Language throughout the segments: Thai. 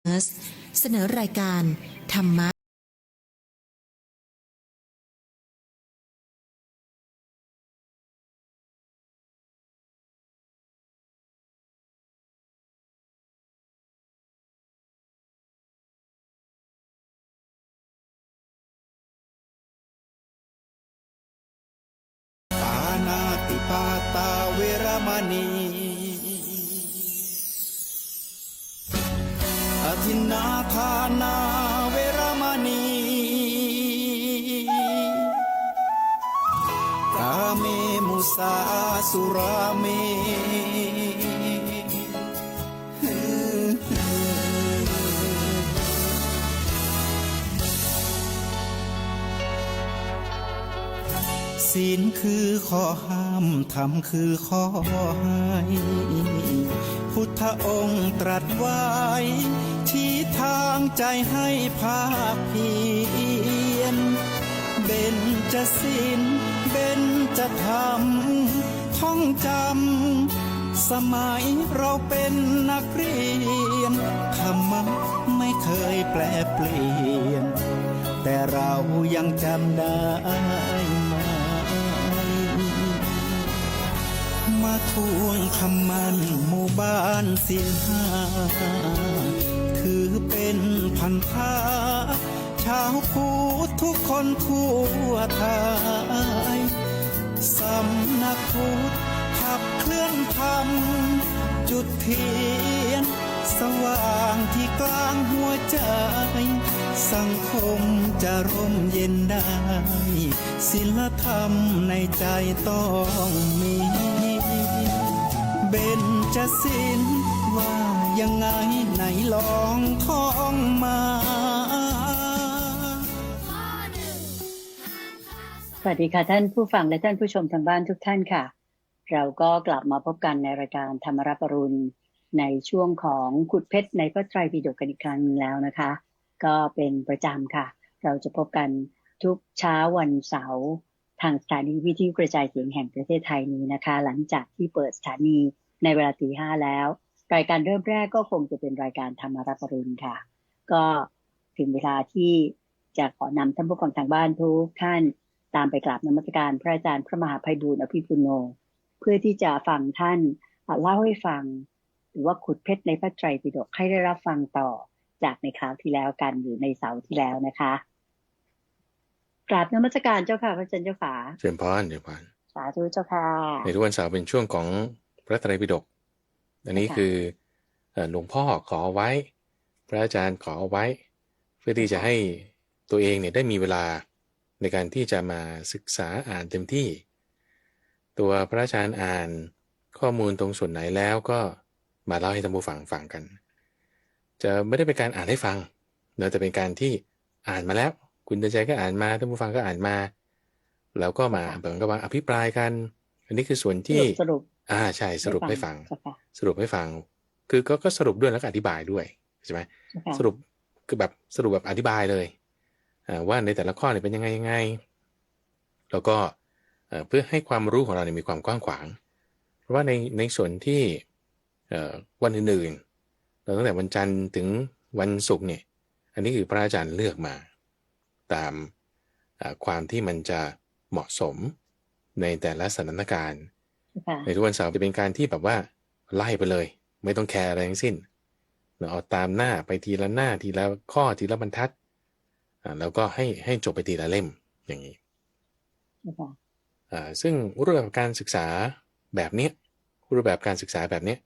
เสนอรายการธรรมะปานาติปาตาเวรมณีอทินนาทานาเวรมณีกาเมมุสาสุราเมศีลคือข้อห้ามธรรมคือข้อให้พุทธองค์ตรัสไว้ชี้ทางใจให้ภาคเพียรเบญจศีลเบญจธรรมท่องจำสมัยเราเป็นนักเรียนธรรมะไม่เคยแปลเปลี่ยนแต่เรายังจำได้มาทวงคำมันหมู่บ้านศีลห้าถือเป็นพันธะชาวพุทธทุกคนทั่วไทยสำนักพุทธขับเคลื่อนธรรมจุดเทียนสว่างที่กลางหัวใจสังคมจะร่มเย็นได้ศีลธรรมในใจต้องมีเบญจศีลว่ายังไงไหนลองท่องมา สวัสดีค่ะท่านผู้ฟังและท่านผู้ชมทางบ้านทุกท่านค่ะเราก็กลับมาพบกันในรายการธรรมรับอรุณในช่วงของขุดเพชรในพระไตรปิฎกกันอีกครั้งนึงแล้วนะคะก็เป็นประจำค่ะเราจะพบกันทุกเช้าวันเสาร์ทางสถานีวิทยุกระจายเสียงแห่งประเทศไทยนี้นะคะหลังจากที่เปิดสถานีในเวลา 5:00 นแล้วรายการเริ่มแรกก็คงจะเป็นรายการธรรมรับอรุณค่ะก็ถึงเวลาที่จะขอนำท่านผู้ฟังทางบ้านทุกท่านตามไปกราบนมัสการพระอาจารย์พระมหาไพบูลย์อภิปุโนเพื่อที่จะฟังท่านเล่าให้ฟังหรือว่าขุดเพชรในพระไตรปิฎกให้ได้รับฟังต่อจากในคราวที่แล้วกันหรือในเสาร์ที่แล้วนะคะกราบนมัสการเจ้าค่ะพระอาจารย์เจ้าค่ะเจริญพรสาธุเจ้าค่ะในทุกวันเสาร์เป็นช่วงของพระไตรปิฎกอันนี้คือหลวงพ่อขอเอาไว้พระอาจารย์ขอเอาไว้เพื่อที่จะให้ตัวเองเนี่ยได้มีเวลาในการที่จะมาศึกษาอ่านเต็มที่ตัวพระอาจารย์อ่านข้อมูลตรงส่วนไหนแล้วก็มาเล่าให้ท่านผู้ฟังฟังกันจะไม่ได้เป็นการอ่านให้ฟังแต่เป็นการที่อ่านมาแล้วคุณเดินใจก็อ่านมาท่านผู้ฟังก็อ่านมาแล้วก็มาเหมือนกับว่าอภิปรายกันอันนี้คือส่วนที่สรุปใช่สรุปให้ฟังสรุปให้ฟังคือก็สรุปด้วยแล้วก็อธิบายด้วยใช่ไหมสรุปคือแบบสรุปแบบอธิบายเลยว่าในแต่ละข้อเนี่ยเป็นยังไงแล้วก็เพื่อให้ความรู้ของเราเนี่ยมีความกว้างขวางเพราะว่าในส่วนที่วันอื่นๆเราตั้งแต่วันจันทร์ถึงวันศุกร์เนี่ยอันนี้คือพระอาจารย์เลือกมาตามความที่มันจะเหมาะสมในแต่ละสถานการณ์ในทุกวันเสาร์จะเป็นการที่แบบว่าไล่ไปเลยไม่ต้องแคร์อะไรทั้งสิ้นเราเอาตามหน้าไปทีละหน้าทีละข้อทีละบรรทัดแล้วก็ให้จบไปทีละเล่มอย่างนี้ซึ่งรูปแบบการศึกษาแบบนี้รูปแบบการศึกษาแบบนี้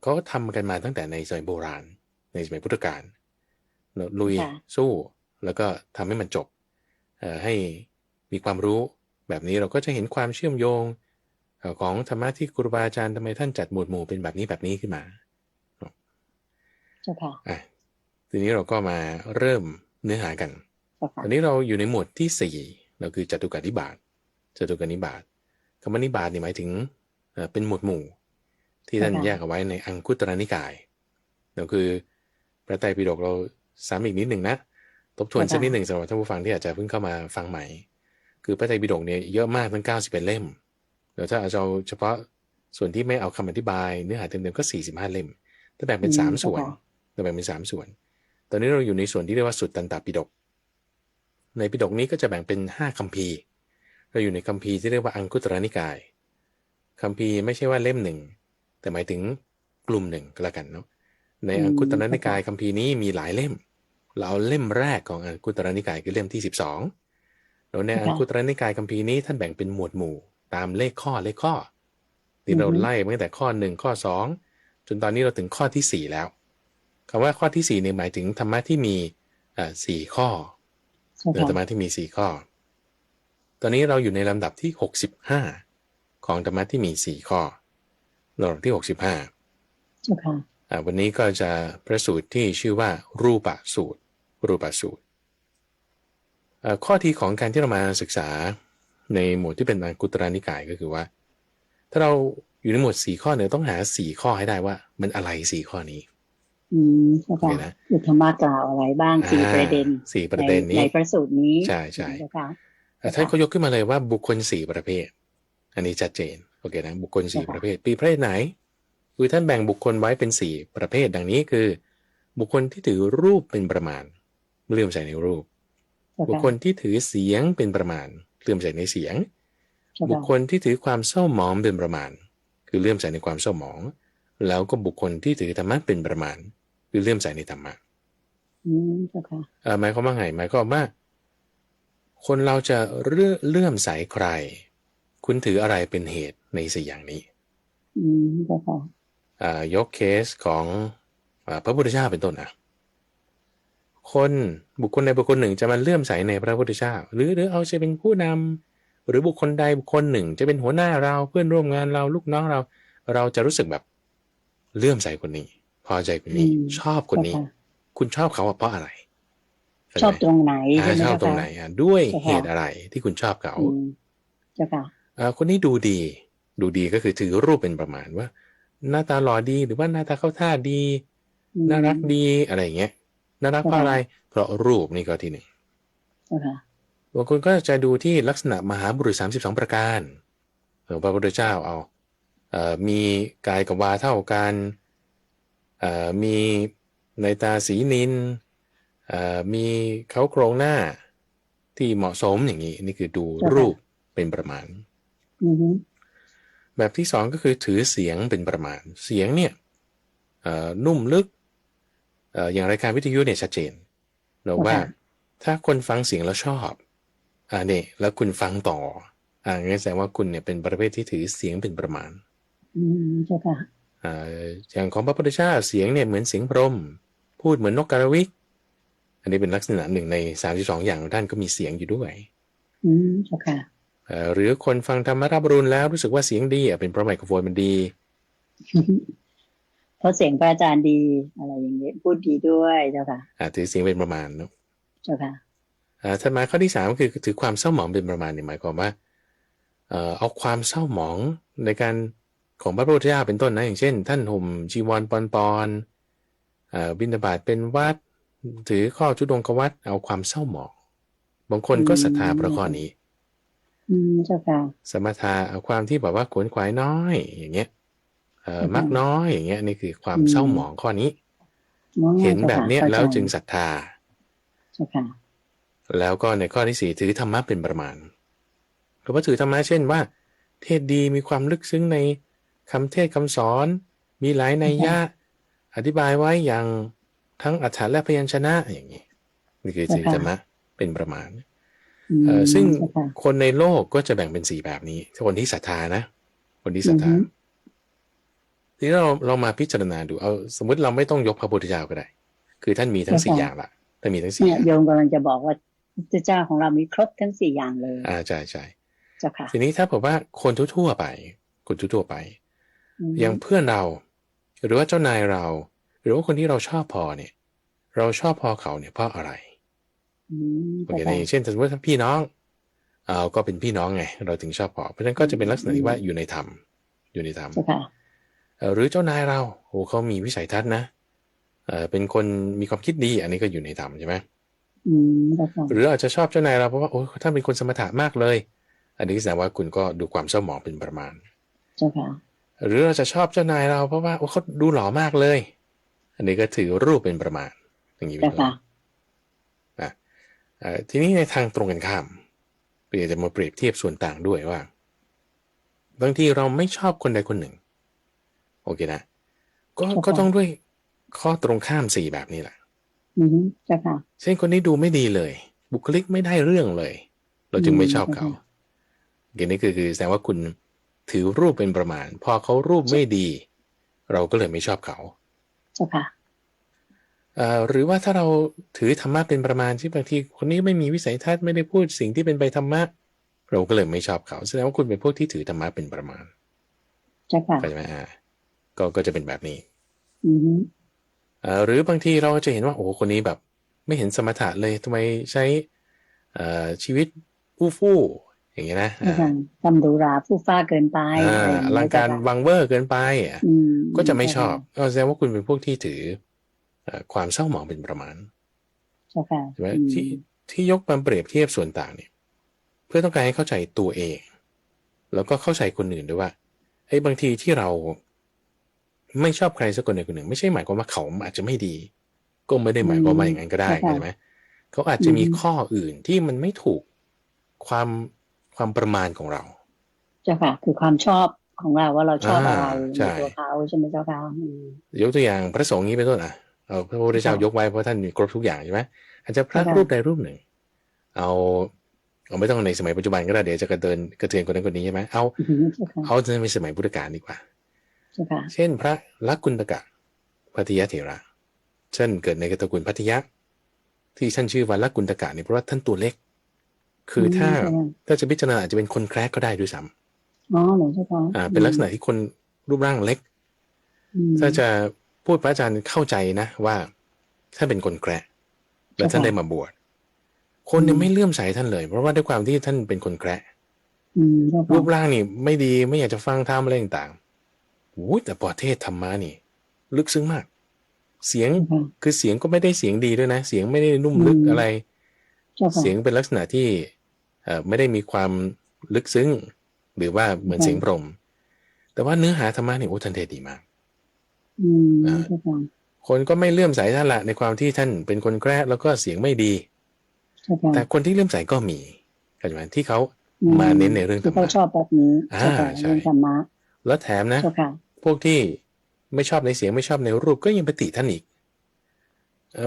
เขาทำกันมาตั้งแต่ในสมัยโบราณในสมัยพุทธกาลลุยสู้แล้วก็ทำให้มันจบให้มีความรู้แบบนี้เราก็จะเห็นความเชื่อมโยงของธรรมะที่ครูบาอาจารย์ทำไมท่านจัดหมวดหมู่เป็นแบบนี้ขึ้นมาทีนี้เราก็มาเริ่มเนื้อหากันตอนนี้เราอยู่ในหมวดที่4เราคือจตุกานิบาตคำว่านิบาตนี่หมายถึงเป็นหมวดหมู่ที่ท่านแยกเอาไว้ในอังคุตรนิกายเราคือพระไตรปิฎกเราซ้ำอีกนิดหนึ่งนะทบทวนสักนิดหนึ่งสำหรับท่านผู้ฟังที่อาจจะเพิ่งเข้ามาฟังใหม่คือพระไตรปิฎกเนี่ยเยอะมากทั้ง91เล่มเดี๋ยวถ้าเอาเฉพาะส่วนที่ไม่เอาคำอธิบายเนื้อหาเต็มๆก็45เล่มแต่แบ่งเป็น3ส่วน เราแบ่งเป็น3ส่วนตอนนี้เราอยู่ในส่วนที่เรียกว่าสุตตันตปิฎกในปิฎกนี้ก็จะแบ่งเป็น5คัมภีร์เราอยู่ในคัมภีร์ที่เรียกว่าอังคุตรนิกายคัมภีร์ไม่ใช่ว่าเล่มหนึ่งแต่หมายถึงกลุ่มหนึ่งก็แล้วกันเนาะในอังคุตรนิกายคัมภีร์นี้มีหลายเล่มเราเอาเล่มแรกของอังคุตรนิกายคือเล่มที่12แล้วในอังคุตรนิกายคัมภีร์นี้ท่านแบ่งเป็นหมวดหมู่ตามเลขข้อที่เราไล่มาตั้งแต่ข้อ1ข้อ2จนตอนนี้เราถึงข้อที่4แล้วคำว่าข้อที่4เนี่ยหมายถึงธรรมะที่มี4ข้อธรรมะที่มี4ข้อตอนนี้เราอยู่ในลำดับที่65ของธรรมะที่มี4ข้อลำดับที่65วันนี้ก็จะพระสูตรที่ชื่อว่ารูปสูตรข้อที่ของการที่เรามาศึกษาในหมวดที่เป็นอังคุตรนิกายก็คือว่าถ้าเราอยู่ในหมวด4ข้อเนี่ยต้องหา4ข้อให้ได้ว่ามันอะไร4ข้อนี้ใช่ค่ะคือธรรมะกล่าวอะไรบ้าง4ประเด็นนี้ในพระสูตรนี้ใช่ท่านเขายกขึ้นมาเลยว่าบุคคล4ประเภทอันนี้ชัดเจนโอเคนะบุคคล4ประเภทประเภทไหนคือท่านแบ่งบุคคลไว้เป็น4ประเภทดังนี้คือบุคคลที่ถือรูปเป็นประมาณเลื่อมใสในรูปบุคคลที่ถือเสียงเป็นประมาณเลื่อมใสในเสียงบุคคลที่ถือความเศร้าหมองเป็นประมาณคือเลื่อมใสในความเศร้าหมองแล้วก็บุคคลที่ถือธรรมะเป็นประมาณคือเลื่อมใสในธรรมะหมายความว่าไงหมายความว่าคนเราจะเลื่อมใสใครคุณถืออะไรเป็นเหตุใน4อย่างนี้ยกเคสของพระพุทธเจ้าเป็นต้นบุคคลใดบุคคลหนึ่งจะมาเลื่อมใสในพระพุทธเจ้าหรือเอาจะเป็นผู้นำหรือบุคคลใดบุคคลหนึ่งจะเป็นหัวหน้าเราเพื่อนร่วมงานเราลูกน้องเราจะรู้สึกแบบเลื่อมใสคนนี้พอใจคนนี้ชอบคนนี้คุณชอบเขาเพราะอะไรชอบตรงไหนชอบตรงไหนด้วยเหตุอะไรที่คุณชอบเขาคนนี้ดูดีก็คือถือรูปเป็นประมาณว่าหน้าตาหล่อดีหรือว่าหน้าตาเข้าท่าดีน่ารักดีอะไรอย่างเงี้ยน่ารักเพราะอะไรเพราะรูปนี่ก็ที่หนึ่งบางคนก็จะดูที่ลักษณะมหาบุรุษ32ประการพระพุทธเจ้ามีกายกับวาเท่ากันมีในตาสีนิลมีเขาโครงหน้าที่เหมาะสมอย่างนี้นี่คือดูรูปเป็นประมาณแบบที่2ก็คือถือเสียงเป็นประมาณเสียงเนี่ยนุ่มลึกอย่างรายการวิทยุเนี่ยชัดเจนเราว่าถ้าคนฟังเสียงแล้วชอบเนี่ยแล้วคุณฟังต่องั้นแสดงว่าคุณเนี่ยเป็นประเภทที่ถือเสียงเป็นประมาณใช่ค่ะอย่างของพระพุทธเจ้าเสียงเนี่ยเหมือนเสียงพรหมพูดเหมือนนกกระวิกอันนี้เป็นลักษณะหนึ่งใน32อย่างของท่านก็มีเสียงอยู่ด้วยใช่ค่ะหรือคนฟังธรรมราบรุนแล้วรู้สึกว่าเสียงดีเป็นเพราะไมโครโฟนมันดีเพราะเสียงพระอาจารย์ดีอะไรอย่างเงี้ยพูดดีด้วยเจ้าค่ะถือเสียงเป็นประมาณเนาะเจ้าค่ะถัดมาข้อที่3คือถือความเศร้าหมองเป็นประมาณเนี่ยหมายความว่าเอาความเศร้าหมองในการของพระพุทธเจ้าเป็นต้นนะอย่างเช่นท่านห่มจีวรปอนบิณฑบาตเป็นวัดถือข้อชุดงควัตเอาความเศร้าหมองบางคนก็ศรัทธาพระข้อนี้เจ้าค่ะสมถะเอาความที่แบบว่าขวนขวายน้อยอย่างเงี้ยมักน้อยอย่างเงี้ยนี่คือความเศร้าหมองข้อนี้เห็นแบบนี้แล้วจึงศรัทธาแล้วก็ในข้อที่4ถือธรรมะเป็นประมาณก็ว่าถือธรรมะเช่นว่าเทศดีมีความลึกซึ้งในคำเทศคำสอนมีหลายนัยยะอธิบายไว้อย่างทั้งอรรถะและพยัญชนะอย่างนี้นี่คือถือธรรมะเป็นประมาณซึ่งคนในโลกก็จะแบ่งเป็น4แบบนี้คนที่ศรัทธานะคนที่ศรัทธาทีนี้เรามาพิจารณาดูเอาสมมติเราไม่ต้องยกพระพุทธเจ้าก็ได้คือท่านมีทั้ง4อย่างละท่านมีทั้ง4อย่างโยมกำลังจะบอกว่าพระเจ้าของเรามีครบทั้ง4อย่างเลยใช่ทีนี้ถ้าบอกว่าคนทั่วไปอย่างเพื่อนเราหรือว่าเจ้านายเราหรือว่าคนที่เราชอบพอเนี่ยเราชอบพอเขาเนี่ยเพราะอะไรโอเคเช่นสมมติถ้าพี่น้องก็เป็นพี่น้องไงเราถึงชอบพอเพราะฉะนั้นก็จะเป็นลักษณะที่ว่าอยู่ในธรรมหรือเจ้านายเราเขามีวิสัยทัศน์นะเป็นคนมีความคิดดีอันนี้ก็อยู่ในธรรมใช่ไหมหรืออาจจะชอบเจ้านายเราเพราะว่าท่านเป็นคนสมถะมากเลยอันนี้แสดงว่าคุณก็ดูความเศร้าหมองเป็นประมาณหรือเราจะชอบเจ้านายเราเพราะว่าเขาดูหล่อมากเลย อันนี้ก็ถือรูปเป็นประมาณอย่างนี้เป็นต้นนะทีนี้ในทางตรงกันข้ามเราอยากจะมาเปรียบเทียบส่วนต่างด้วยว่าบางทีเราไม่ชอบคนใดคนหนึ่งโอเคนะก็ต้องด้วยข้อตรงข้าม4แบบนี้แหละเช่นคนนี้ดูไม่ดีเลยบุคลิกไม่ได้เรื่องเลยเราจึงไม่ชอบเขาอย่างนี้คือแสดงว่าคุณถือรูปเป็นประมาณพอเขารูปไม่ดีเราก็เลยไม่ชอบเขาหรือว่าถ้าเราถือธรรมะเป็นประมาณที่บางทีคนนี้ไม่มีวิสัยทัศน์ไม่ได้พูดสิ่งที่เป็นไปธรรมะเราก็เลยไม่ชอบเขาแสดงว่าคุณเป็นพวกที่ถือธรรมะเป็นประมาณเข้าใจไหมก็จะเป็นแบบนี้หรือบางทีเราจะเห็นว่าโอ้คนนี้แบบไม่เห็นสมถะเลยทำไมใช้ชีวิตอู้ฟู่อย่างเงี้ยนะทำดูราฟู่ฟ้าเกินไปอลังการวังเวอร์เกินไปก็จะไม่ชอบก็แสดงว่าคุณเป็นพวกที่ถือความเศร้าหมองเป็นประมาณใช่ไหมที่ยกมาเปรียบเทียบส่วนต่างเนี่ยเพื่อต้องการให้เข้าใจตัวเองแล้วก็เข้าใจคนอื่นด้วยว่าบางทีที่เราไม่ชอบใครสักคนใดคนหนึ่งไม่ใช่หมายความว่าเขาอาจจะไม่ดีก็ไม่ได้หมายความว่าอย่างนั้นก็ได้ใช่ไหมเขาอาจจะมีข้ออื่นที่มันไม่ถูกความประมาณของเราเจ้าค่ะคือความชอบของเราว่าเราชอบอะไรในตัวเขาใช่ไหมเจ้าค่ะยกตัวอย่างพระสงฆ์นี้เป็นต้นพระพุทธเจ้ายกไว้เพราะท่านมีครบทุกอย่างใช่ไหมอาจจะพระรูปใดรูปหนึ่งเอาไม่ต้องในสมัยปัจจุบันก็ได้เดี๋ยวจะกระเทือนคนนั้นคนนี้ใช่ไหมเอาในสมัยพุทธกาลดีกว่าเช่นพระลักกุณฑกะภัทยเถระเช่นเกิดในตระกูลภัทยะที่ท่านชื่อว่าลักกุณฑกะเนี่ยเพราะว่าท่านตัวเล็กคือถ้าจะพิจารณาอาจจะเป็นคนแคระก็ได้ด้วยซ้ำเหรอใช่ไหมเป็นลักษณะที่คนรูปร่างเล็กถ้าจะพูดพระอาจารย์เข้าใจนะว่าท่านเป็นคนแคระแล้วท่านได้มาบวชคนเนี่ยไม่เลื่อมใสท่านเลยเพราะว่าด้วยความที่ท่านเป็นคนแคระรูปร่างนี่ไม่ดีไม่อยากจะฟังธรรมอะไรต่างๆแต่พอเทศธรรมะนี่ลึกซึ้งมากเสียงคือเสียงก็ไม่ได้เสียงดีด้วยนะเสียงไม่ได้นุ่มลึกอะไรเสียงเป็นลักษณะที่ไม่ได้มีความลึกซึ้งหรือว่าเหมือนเสียงพรหมแต่ว่าเนื้อหาธรรมะนี่ท่านเทศดีมากคนก็ไม่เลื่อมใสท่านละในความที่ท่านเป็นคนแคระแล้วก็เสียงไม่ดีแต่คนที่เลื่อมใสก็มีเข้าใจไหมที่เขามาเน้นในเรื่องธรรมะเขาชอบแบบนี้ใช่ธรรมะแล้วแถมนะพวกที่ไม่ชอบในเสียงไม่ชอบในรูปก็ยังไปติท่านอีก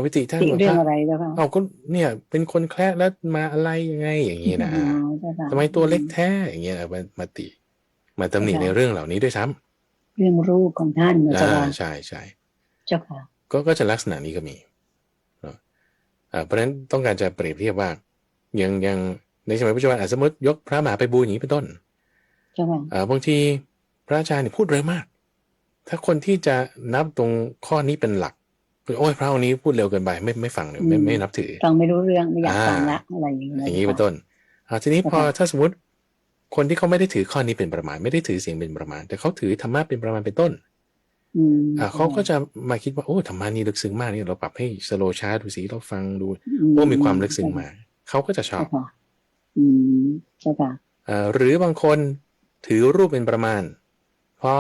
วิติท่านเรื่องอะไรแล้วค่ะก็เนี่ยเป็นคนแคระแล้วมาอะไรยังไงอย่างนี้นะทำไมตัวเล็กแท้อย่างเงี้ยมาติมาตำหนิในเรื่องเหล่านี้ด้วยซ้ำเรื่องรูปของท่านนะจ๊ะใช่เจ้าค่ะก็จะลักษณะนี้ก็มีเพราะฉะนั้นต้องการจะเปรียบเทียบว่ายังในสมัยปัจจุบันสมมติยกพระมหาไพบูลย์อย่างนี้เป็นต้นบางทีพระอาจารย์เนี่ยพูดเร็วมากถ้าคนที่จะนับตรงข้อนี้เป็นหลักโอ้ยพระองค์นี้พูดเร็วเกินไปไม่ฟังเลยไม่นับถือฟังไม่รู้เรื่องไม่อยากฟังละอะไรอย่างนี้เป็นต้นทีนี้พอถ้าสมมติคนที่เขาไม่ได้ถือข้อนี้เป็นประมาณไม่ได้ถือเสียงเป็นประมาณแต่เขาถือธรรมะเป็นประมาณเป็นต้นเขาก็จะมาคิดว่าโอ้ธรรมะนี่ลึกซึ้งมากนี่เราปรับให้สโลชาร์ดูสิเราฟังดูมีความลึกซึ้งมาเขาก็จะชอบใช่ป่ะหรือบางคนถือรูปเป็นประมาณพอ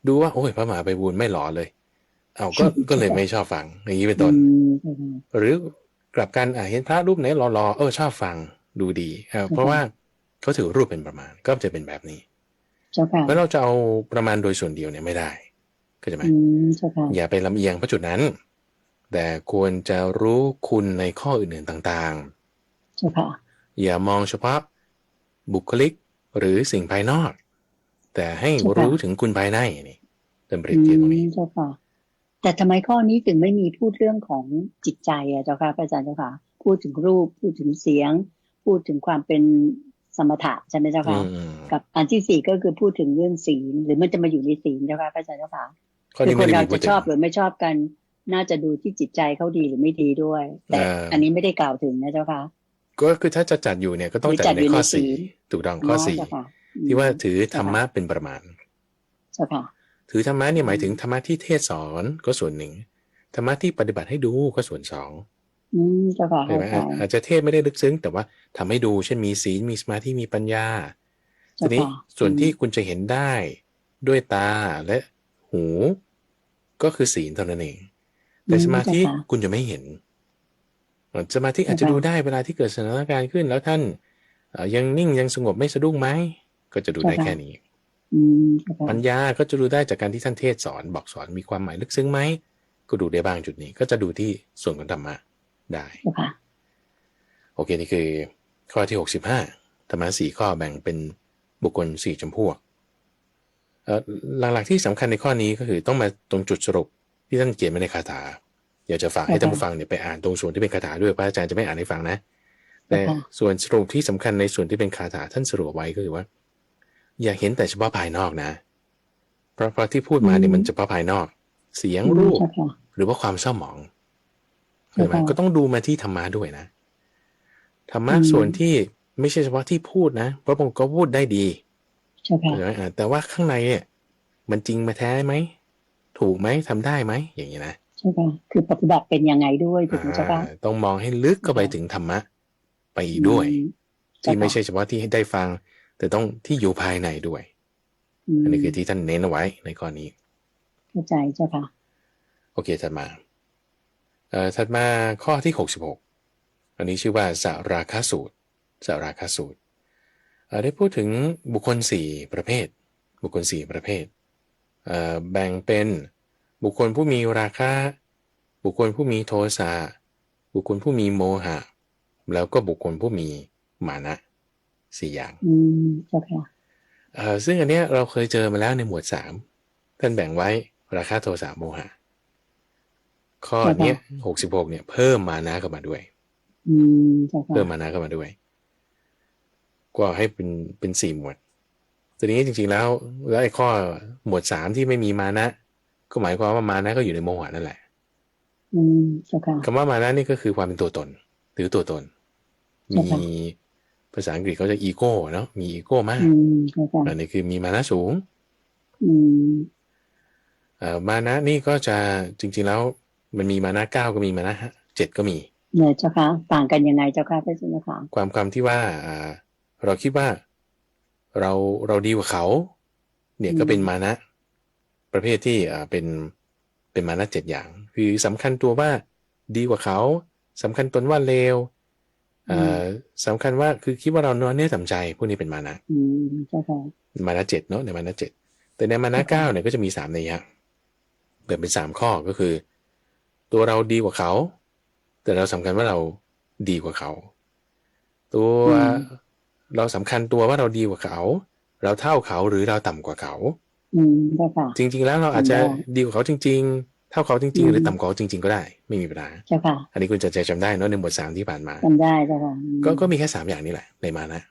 ดูว่าโอ้ยพระมหาไพบูลย์ไม่หล่อเลยก็เลยไม่ชอบฟังอย่างนี้เป็นต้นหรือกลับกันเห็นพระรูปไหนหล่อชอบฟังดูดีเพราะว่าเขาถือรูปเป็นประมาณก็จะเป็นแบบนี้เพราะเราจะเอาประมาณโดยส่วนเดียวเนี่ยไม่ได้เข้าใจไหมอย่าไปลำเอียงเพราะจุดนั้นแต่ควรจะรู้คุณในข้ออื่นๆต่างๆอย่ามองเฉพาะบุคลิกหรือสิ่งภายนอกแต่ให้รู้ถึงคุณภายในนี่เป็นเปรียบเทียบตรงนี้แต่ทำไมข้อนี้ถึงไม่มีพูดเรื่องของจิตใจเจ้าค่ะอาจารย์เจ้าค่ะพูดถึงรูปพูดถึงเสียงพูดถึงความเป็นสมถะใช่ไหมเจ้าค่ะกับอันที่4ก็คือพูดถึงเรื่องศีลหรือมันจะมาอยู่ในศีลเจ้าค่ะอาจารย์เจ้าค่ะคือคนเราจะชอบหรือไม่ชอบกันน่าจะดูที่จิตใจเขาดีหรือไม่ดีด้วยแต่อันนี้ไม่ได้กล่าวถึงนะเจ้าค่ะก็คือถ้าจะจัดอยู่เนี่ยก็ต้องจัดในข้อ4ถูกต้องข้อ4ที่ว่าถือธรรมะเป็นประมาณเจ้าค่ะถือธรรมะเนี่ยหมายถึงธรรมะที่เทศสอนก็ส่วนหนึ่งธรรมะที่ปฏิบัติให้ดูก็ส่วน2เจ้าค่ะใช่ไหมอาจจะเทศไม่ได้ลึกซึ้งแต่ว่าทำให้ดูเช่นมีศีลมีสมาธิมีปัญญาทีนี้ส่วนที่คุณจะเห็นได้ด้วยตาและหูก็คือศีลเท่านั้นเอง แต่สมาธิ เจ้าค่ะ คุณจะไม่เห็นสมาธิอาจจะดูได้เวลาที่เกิดสถานการณ์ขึ้นแล้วท่านยังนิ่งยังสงบไม่สะดุ้งไหมก็จะดูได้แค่นี้ปัญญาก็จะดูได้จากการที่ท่านเทศสอนบอกสอนมีความหมายลึกซึ้งไหมก็ดูได้บ้างจุดนี้ก็จะดูที่ส่วนของธรรมะได้โอเคนี่คือข้อที่65ธรรมะ4ข้อแบ่งเป็นบุคคล4จำพวกหลักๆที่สำคัญในข้อนี้ก็คือต้องมาตรงจุดสรุปที่ท่านเขียนไว้ในคาถาอยากจะฝากให้ท่านผู้ฟังเนี่ยไปอ่านตรงส่วนที่เป็นคาถาด้วยพระอาจารย์จะไม่อ่านให้ฟังนะแต่ส่วนสรุปที่สำคัญในส่วนที่เป็นคาถาท่านสรุปไว้ก็คือว่าอย่าเห็นแต่เฉพาะภายนอกนะเพราะที่พูดมาเนี่ยมันเฉพาะภายนอกเสียงรูปหรือว่าความเศร้าหมองใช่ไหมก็ต้องดูมาที่ธรรมะด้วยนะธรรมะส่วนที่ไม่ใช่เฉพาะที่พูดนะเพราะผมก็พูดได้ดีแต่ว่าข้างในเนี่ยมันจริงมาแท้ไหมถูกไหมทำได้ไหมอย่างนี้นะใช่ค่ะคือปฏิบัติเป็นยังไงด้วยถูกไหมเจ้าค่ะต้องมองให้ลึกเข้าไปถึงธรรมะไปด้วยที่ไม่ใช่เฉพาะที่ให้ได้ฟังแต่ต้องที่อยู่ภายในด้วยอันนี้คือที่ท่านเน้นเอาไว้ในข้อนี้เข้าใจเจ้าค่ะโอเคถัดมาข้อที่66อันนี้ชื่อว่าสราคสูตรสราคสูตรได้พูดถึงบุคคล4ประเภทบุคคล4ประเภทแบ่งเป็นบุคคลผู้มีราคะบุคคลผู้มีโทสะบุคคลผู้มีโมหะแล้วก็บุคคลผู้มีมานะ4อย่างเจ้าค่ะซึ่งอันเนี้ยเราเคยเจอมาแล้วในหมวด3ท่านแบ่งไว้ราคะโทสะโมหะข้อเนี้ย66เนี่ยเพิ่มมานะเข้ามาด้วยเพิ่มมานะเข้ามาด้วยก็ให้เป็น4หมวดทีนี้จริงๆแล้วไอ้ข้อหมวด3ที่ไม่มีมานะก็หมายความว่ามานะก็อยู่ในโมหะนั่นแหละคำว่ามานะนี่ก็คือความเป็นตัวตนหรือตัวตนมีภาษาอังกฤษเขาจะอีโก้เนาะมีอีโก้มากอันนี้คือมีมานะสูงมานะนี่ก็จะจริงๆแล้วมันมีมานะ9ก็มีมานะ7ก็มีเนี่ยเจ้าค่ะต่างกันยังไงเจ้าค่ะพระเจ้าค่ะความที่ว่าเราคิดว่าเราดีกว่าเขาเนี่ยก็เป็นมานะประเภทที่เป็นมานะ7อย่างคือสำคัญตัวว่าดีกว่าเขาสำคัญตนว่าเลวสำคัญว่าคือคิดว่าเราน้อยเนื้อต่ำใจพวกนี้เป็นมานะมานะ7เนาะในมานะ7แต่ในมานะ9เนี่ยก็จะมี3นัยยะแบ่งเป็น3ข้อก็คือตัวเราดีกว่าเขาแต่เราสำคัญว่าเราดีกว่าเขาตัวเราสำคัญตัวว่าเราดีกว่าเขาเราเท่าเขาหรือเราต่ำกว่าเขาจริงๆแล้วเราอาจจะดีกว่าเขาจริงๆเท่าเขาจริงๆหรือต่ำกว่าเขาจริงๆก็ได้ไม่มีปัญหาอันนี้คุณจะจำได้เนาะในหมวด3ที่ผ่านมาจำได้เจ้าค่ะก็มีแค่3อย่างนี้แหละในมานะ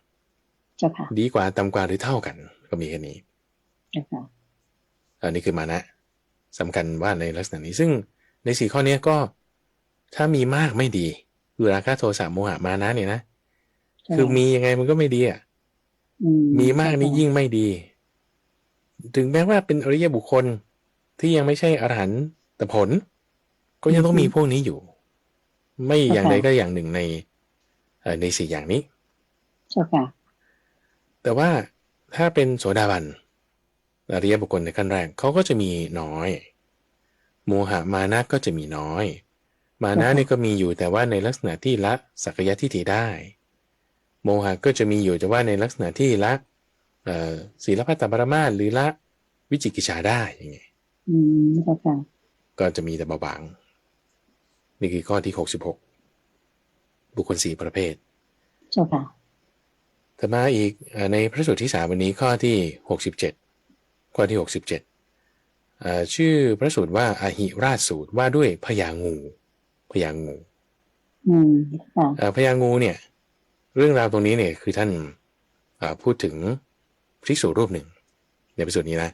ดีกว่าต่ำกว่าหรือเท่ากันก็มีแค่นี้อันนี้คือมานะสำคัญว่าในลักษณะนี้ซึ่งใน4ข้อนี้ก็ถ้ามีมากไม่ดีคือราคะโทสะโมหะมานะเนี่ยนะคือมียังไงมันก็ไม่ดีอ่ะมีมากนี่ยิ่งไม่ดีถึงแม้ว่าเป็นอริยบุคคลที่ยังไม่ใช่อรหันตผลก็ยังต้องมีพวกนี้อยู่ไม่อย่างใดก็อย่างหนึ่งใน4อย่างนี้แต่ว่าถ้าเป็นโสดาบันอริยบุคคลในขั้นแรกเขาก็จะมีน้อยโมหะมานะก็จะมีน้อยมานะนี่ก็มีอยู่แต่ว่าในลักษณะที่ละสักยะทิฏฐิได้โมหะก็จะมีอยู่แต่ว่าในลักษณะที่ละศีลพัตตปรมาสหรือละวิจิกิจฉาได้อย่างเงี้ยก็จะมีแต่เบาบางนี่คือข้อที่66บุคคล4ประเภทเจ้าค่ะต่อมาอีกในพระสูตรที่3วันนี้ข้อที่67ข้อที่67ชื่อพระสูตรว่าอหิราชสูตรว่าด้วยพญางูพญางูพญางูเนี่ยเรื่องราวตรงนี้เนี่ยคือท่านพูดถึงภิกษุรูปหนึ่งในพระสูตรนี้นะ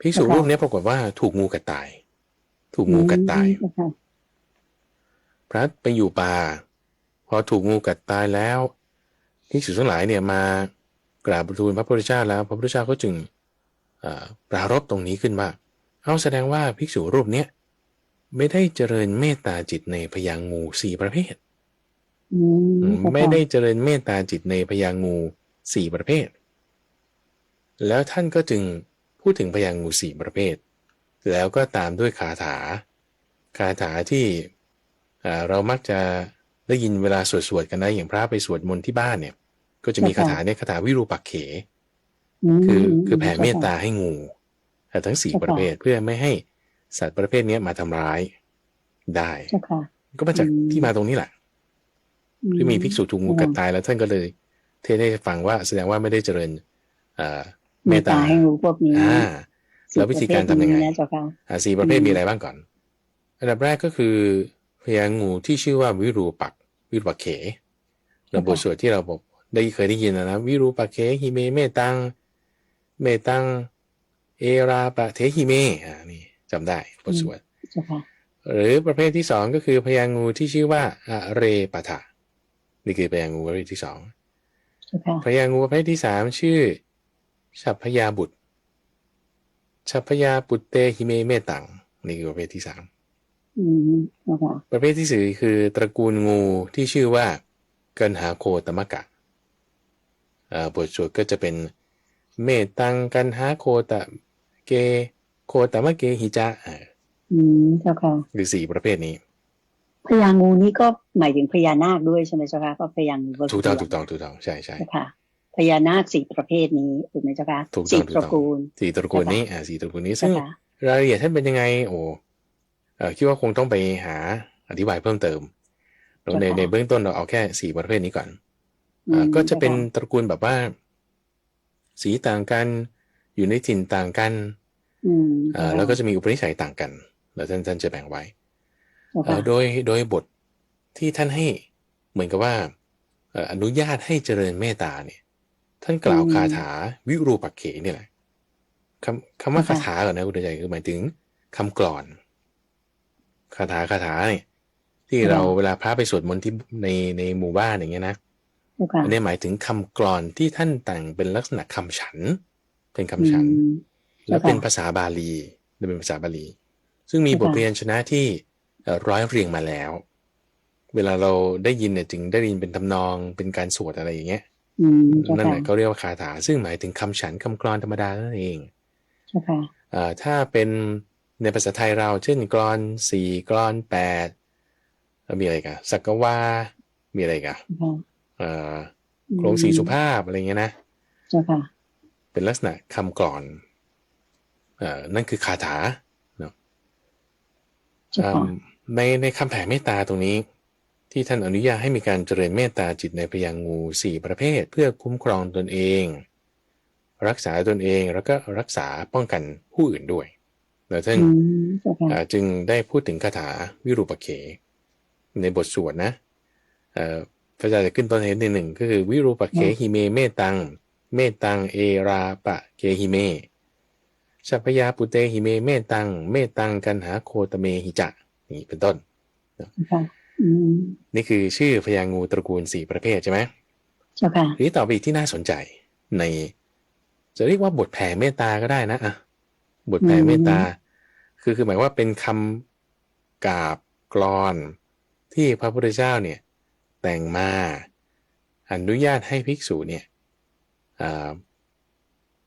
ภิกษุรูปนี้ปรากฏว่าถูกงูกัดตายพระไปอยู่ป่าพอถูกงูกัดตายแล้วภิกษุทั้งหลายเนี่ยมากราบทูลพระพุทธเจ้าแล้วพระพุทธเจ้าก็จึงปรารภตรงนี้ขึ้นว่าเอาแสดงว่าภิกษุรูปนี้ไม่ได้เจริญเมตตาจิตในพญางู4ประเภทไม่ได้เจริญเมตตาจิตในพญางู4ประเภทแล้วท่านก็จึงพูดถึงพญางู4ประเภทแล้วก็ตามด้วยคาถา คาถาที่เรามักจะได้ยินเวลาสวดกันนะอย่างพระไปสวดมนต์ที่บ้านเนี่ยก็จะมีคาถาเนี่ยคาถาวิรูปักเขคือแผ่เมตตาให้งูทั้ง4ประเภทเพื่อไม่ให้สัตว์ประเภทนี้มาทำร้ายได้ก็มาจากที่มาตรงนี้แหละที่มีภิกษุถูกงูกัดตายแล้วท่านก็เลยเทศให้ฟังว่าแสดงว่าไม่ได้เจริญเมตตาให้งูพวกนี้แล้ววิธีการทำยังไง4ประเภทมีอะไรบ้างก่อนอันดับแรกก็คือพญางูที่ชื่อว่าวิรูปักเขเราบทสวดที่เราบอกเคยได้ยินนะวิรูปักเขหิเมเมตังเอราปะเทหิเมนี่จำได้บทสวดหรือประเภทที่2ก็คือพญางูที่ชื่อว่าเรปะทะนี่คือพญางูประเภทที่2พญางูประเภทที่3ชื่อฉัพพยาบุตรฉัพพยาปุตเตหิเมเมตังนี่คือประเภทที่3ประเภทที่4คือตระกูลงูที่ชื่อว่ากันหาโคตมะกะบทสวดก็จะเป็นเมตังกันหาโคตะเกโคตมะเกหิจะเจ้าค่ะคือ4ประเภทนี้พญางูนี้ก็หมายถึงพญานาคด้วยใช่ไหมเจ้าค่ะเพราะพญางูถูกต้องใช่ค่ะพญานาค4ประเภทนี้ถูกไหมเจ้าค่ะ4ตระกูล4ตระกูลนี้4ตระกูลนี้ซึ่งรายละเอียดท่านเป็นยังไงคิดว่าคงต้องไปหาอธิบายเพิ่มเติมในเบื้องต้นเราเอาแค่4ประเภทนี้ก่อนก็จะเป็นตระกูลแบบว่าสีต่างกันอยู่ในถิ่นต่างกันแล้วก็จะมีอุปนิสัยต่างกันแล้วท่านจะแบ่งไว้โดยบทที่ท่านให้เหมือนกับว่าอนุญาตให้เจริญเมตตาเนี่ยท่านกล่าวคาถาวิรูปักเขนี่แหละคำว่าคาถาก่อนนะคุณใจคือหมายถึงคำกลอนคาถาเนี่ยที่เราเวลาพระไปสวดมนต์ที่ในหมู่บ้านอย่างเงี้ยนะอันนี้หมายถึงคำกลอนที่ท่านแต่งเป็นลักษณะคำฉันเป็นคำฉันแล้วเป็นภาษาบาลีซึ่งมีบทเรียนชนะที่ร้อยเรียงมาแล้วเวลาเราได้ยินเนี่ยจึงได้ยินเป็นทำนองเป็นการสวดอะไรอย่างเงี้ยนั่นแหละเขาเรียกว่าคาถาซึ่งหมายถึงคำฉันคำกลอนธรรมดานั่นเองถ้าเป็นในภาษาไทยเราเช่นกลอน4กลอน8มีอะไรกันสักวามีอะไรกันโครงสีสุภาพอะไรเงี้ยนะเป็นลักษณะคำกลอนนั่นคือคาถาเนาะในคำแผ่เมตตาตรงนี้ที่ท่านอนุญาตให้มีการเจริญเมตตาจิตในพญางู4ประเภทเพื่อคุ้มครองตนเองรักษาตนเองแล้วก็รักษาป้องกันผู้อื่นด้วยแล้วท่านจึงได้พูดถึงคาถาวิรูปักเขในบทสวดนะพระอาจารย์จะขึ้นต้นเหตุหนึ่งก็คือวิรูปักเขหิเมเมตังเอราปะเขหิเมฉัพพยาปุเตหิเมเมตังกันหาโคตเมหิจะนี่เป็นต้นนี่คือชื่อพญางูตระกูล4ประเภทใช่ไหมเจ้าค่ะทีนี้ต่อไปอีกที่น่าสนใจในจะเรียกว่าบทแผ่เมตตาก็ได้นะบทแผ่เมตตาคือหมายว่าเป็นคำกาบกลอนที่พระพุทธเจ้าเนี่ยแต่งมาอนุญาตให้ภิกษุเนี่ย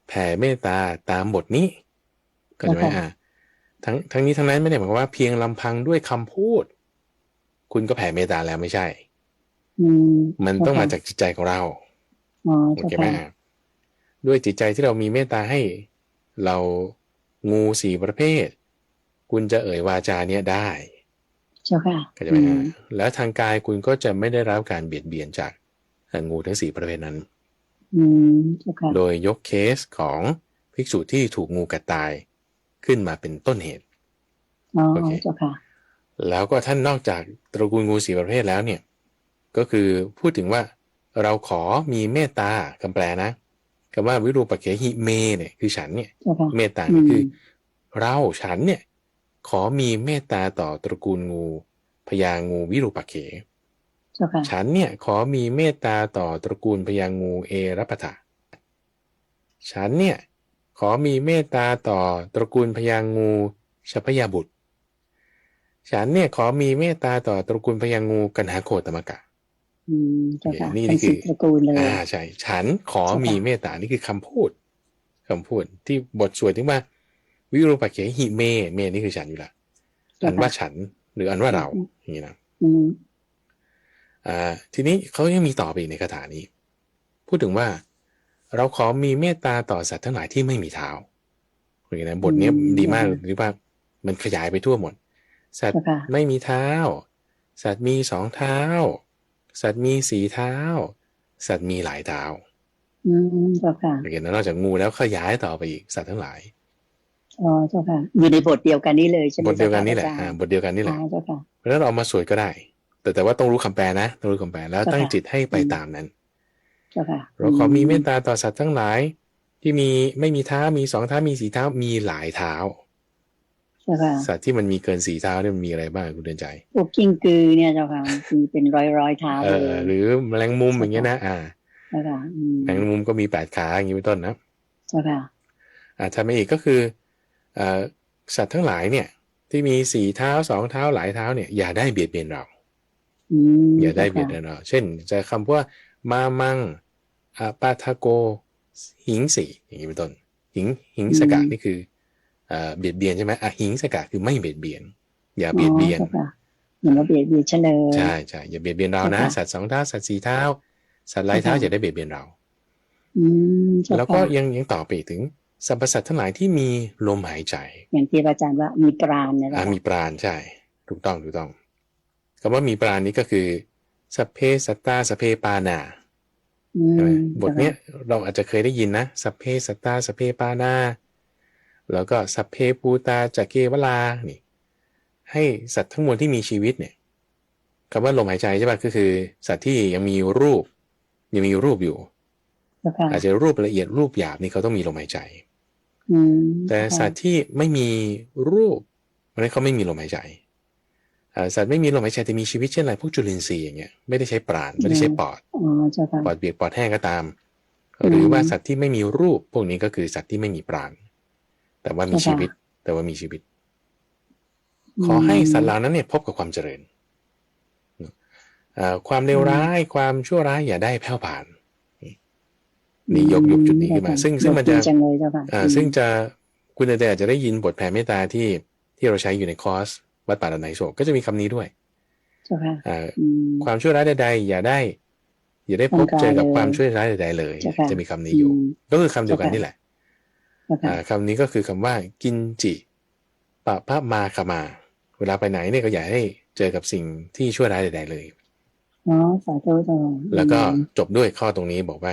แผ่เมตตาตามบทนี้ก็ใช่ไหมทั้งนี้ทั้งนั้นไม่ได้หมายความว่าเพียงลำพังด้วยคำพูดคุณก็แผ่เมตตาแล้วไม่ใช่มันต้องมาจากจิตใจของเราโอเคไหมด้วยจิตใจที่เรามีเมตตาให้เรางู4ประเภทคุณจะเอ่ยวาจาเนี่ยได้เจ้าค่ะเข้าใจไหมแล้วทางกายคุณก็จะไม่ได้รับการเบียดเบียนจากงูทั้ง4ประเภทนั้นเจ้าค่ะโดยยกเคสของภิกษุที่ถูกงูกัดตายขึ้นมาเป็นต้นเหตุโอเคเจ้าค่ะแล้วก็ท่านนอกจากตระกูลงู4ประเภทแล้วเนี่ยก็คือพูดถึงว่าเราขอมีเมตตาคำแปลนะคำว่าวิรูปักเขหิเมเนี่ยคือฉันเนี่ยเมตตาคือฉันเนี่ยขอมีเมตตาต่อตระกูลงูพญางูวิรูปักเขฉันเนี่ยขอมีเมตตาต่อตระกูลพญางูเอรัปทะฉันเนี่ยขอมีเมตตาต่อตระกูลพญางูฉัพพยาบุตรฉันเนี่ยขอมีเมตตาต่อตระกูลพญางูกันหาโคตมะกะนี่คือตระกูลเลยใช่ฉันขอมีเมตตานี่คือคำพูดที่บทสวดที่ว่าวิรูปักเขหิเมนี่คือฉันอยู่ละฉันว่าฉัน หรืออันว่าเราอย่างนี้นะทีนี้เขายังมีต่อไปอีกในคาถานี้พูดถึงว่าเราขอมีเมตตาต่อสัตว์ทั้งหลายที่ไม่มีเท้าอย่างนี้นะบทนี้ดีมากหรือว่ามันขยายไปทั่วหมดสัตว์ไม่มีเท้าสัตว์มี2 เท้าสัตว์มี4 เท้าสัตว์มีหลายเท้าเจ้าค่ะอย่างนี้นอกจากงูแล้วขยายต่อไปอีกสัตว์ทั้งหลายอ๋อเจ้าค่ะอยู่ในบทเดียวกันนี้เลยใช่ไหมบทเดียวกันนี่แหละบทเดียวกันนี่แหละเจ้าค่ะเพราะฉะนั้นเรามาสวดก็ได้แต่ว่าต้องรู้คำแปลนะต้องรู้คำแปลแล้วตั้งจิตให้ไปตามนั้นเราขอมีเมตตาต่อสัตว์ทั้งหลายที่ไม่มีเท้ามี2 เท้ามี4 เท้ามีหลายเท้าสัตว์ที่มันมีเกิน4 เท้าเนี่ยมันมีอะไรบ้างคุณเดินใจพวกกิ้งกือเนี่ยเจ้าค่ะมีเป็นร้อยเท้าหรือแมลงมุมอย่างเงี้ยนะแมลงมุมก็มี8 ขาอย่างนี้เป็นต้นนะถ้าไม่อีกก็คือสัตว์ทั้งหลายเนี่ยที่มี4 เท้า2 เท้าหลายเท้าเนี่ยอย่าได้เบียดเบียนเราอย่าได้เบียดเบียนเราเช่นจะคำว่ามามังปาทาโกหิงสีอย่างนี้เป็นต้นหิงสกะนี่คือเบียดเบียนใช่ไหมหิงสกะคือไม่เบียดเบียนอย่าเบียดเบียนอย่ามาเบียดเบียนฉันเลยใช่อย่าเบียดเบียนเรานะสัตว์2 เท้าสัตว์4 เท้าสัตว์หลายเท้าอย่าได้เบียดเบียนเราแล้วก็ยังต่อไปถึงสรรพสัตว์ทั้งหลายที่มีลมหายใจอย่างที่อาจารย์ว่ามีปราณนะมีปราณใช่ถูกต้องคำว่ามีปราณนี้ก็คือสัพเพสัตตาสัพเพปานาบทนี้เราอาจจะเคยได้ยินนะสัพเพสัตตาสัพเพปานาแล้วก็สัพเพปูตาจักเกวลานี่ให้สัตว์ทั้งมวลที่มีชีวิตเนี่ยคำว่าลมหายใจใช่ป่ะก็คือสัตว์ที่ยังมีรูปอยู่อาจจะรูปละเอียดรูปหยาบนี่เขาต้องมีลมหายใจแต่สัตว์ที่ไม่มีรูปมันเขาไม่มีลมหายใจสัตว์ไม่มีลมหายใจแต่มีชีวิตเช่นอะไรพวกจุลินทรีย์อย่างเงี้ยไม่ได้ใช้ปราณไม่ได้ใช้ปอดเปียกปอดแห้งก็ตามหรือว่าสัตว์ที่ไม่มีรูปพวกนี้ก็คือสัตว์ที่ไม่มีปราณแต่ว่ามีชีวิตขอให้สัตว์เหล่านั้นเนี่ยพบกับความเจริญความเลวร้ายความชั่วร้ายอย่าได้แผ่วผ่านนี่ยกจุดนี้ขึ้นมาซึ่งมันจะซึ่งจะคุณอาจจะได้ยินบทแผ่เมตตาที่เราใช้อยู่ในคอร์สวัดป่าดอนไหนโศกก็จะมีคำนี้ด้วยความชั่วร้ายใดๆอย่าได้พบเจอกับความชั่วร้ายใดๆเลยจะมีคำนี้อยู่ก็คือคำเดียวกันนี่แหละคำนี้ก็คือคำว่ากินจิปะพะมาขมาเวลาไปไหนเนี่ยก็อย่าให้เจอกับสิ่งที่ชั่วร้ายใดๆเลยสาธุจ้ะแล้วก็จบด้วยข้อตรงนี้บอกว่า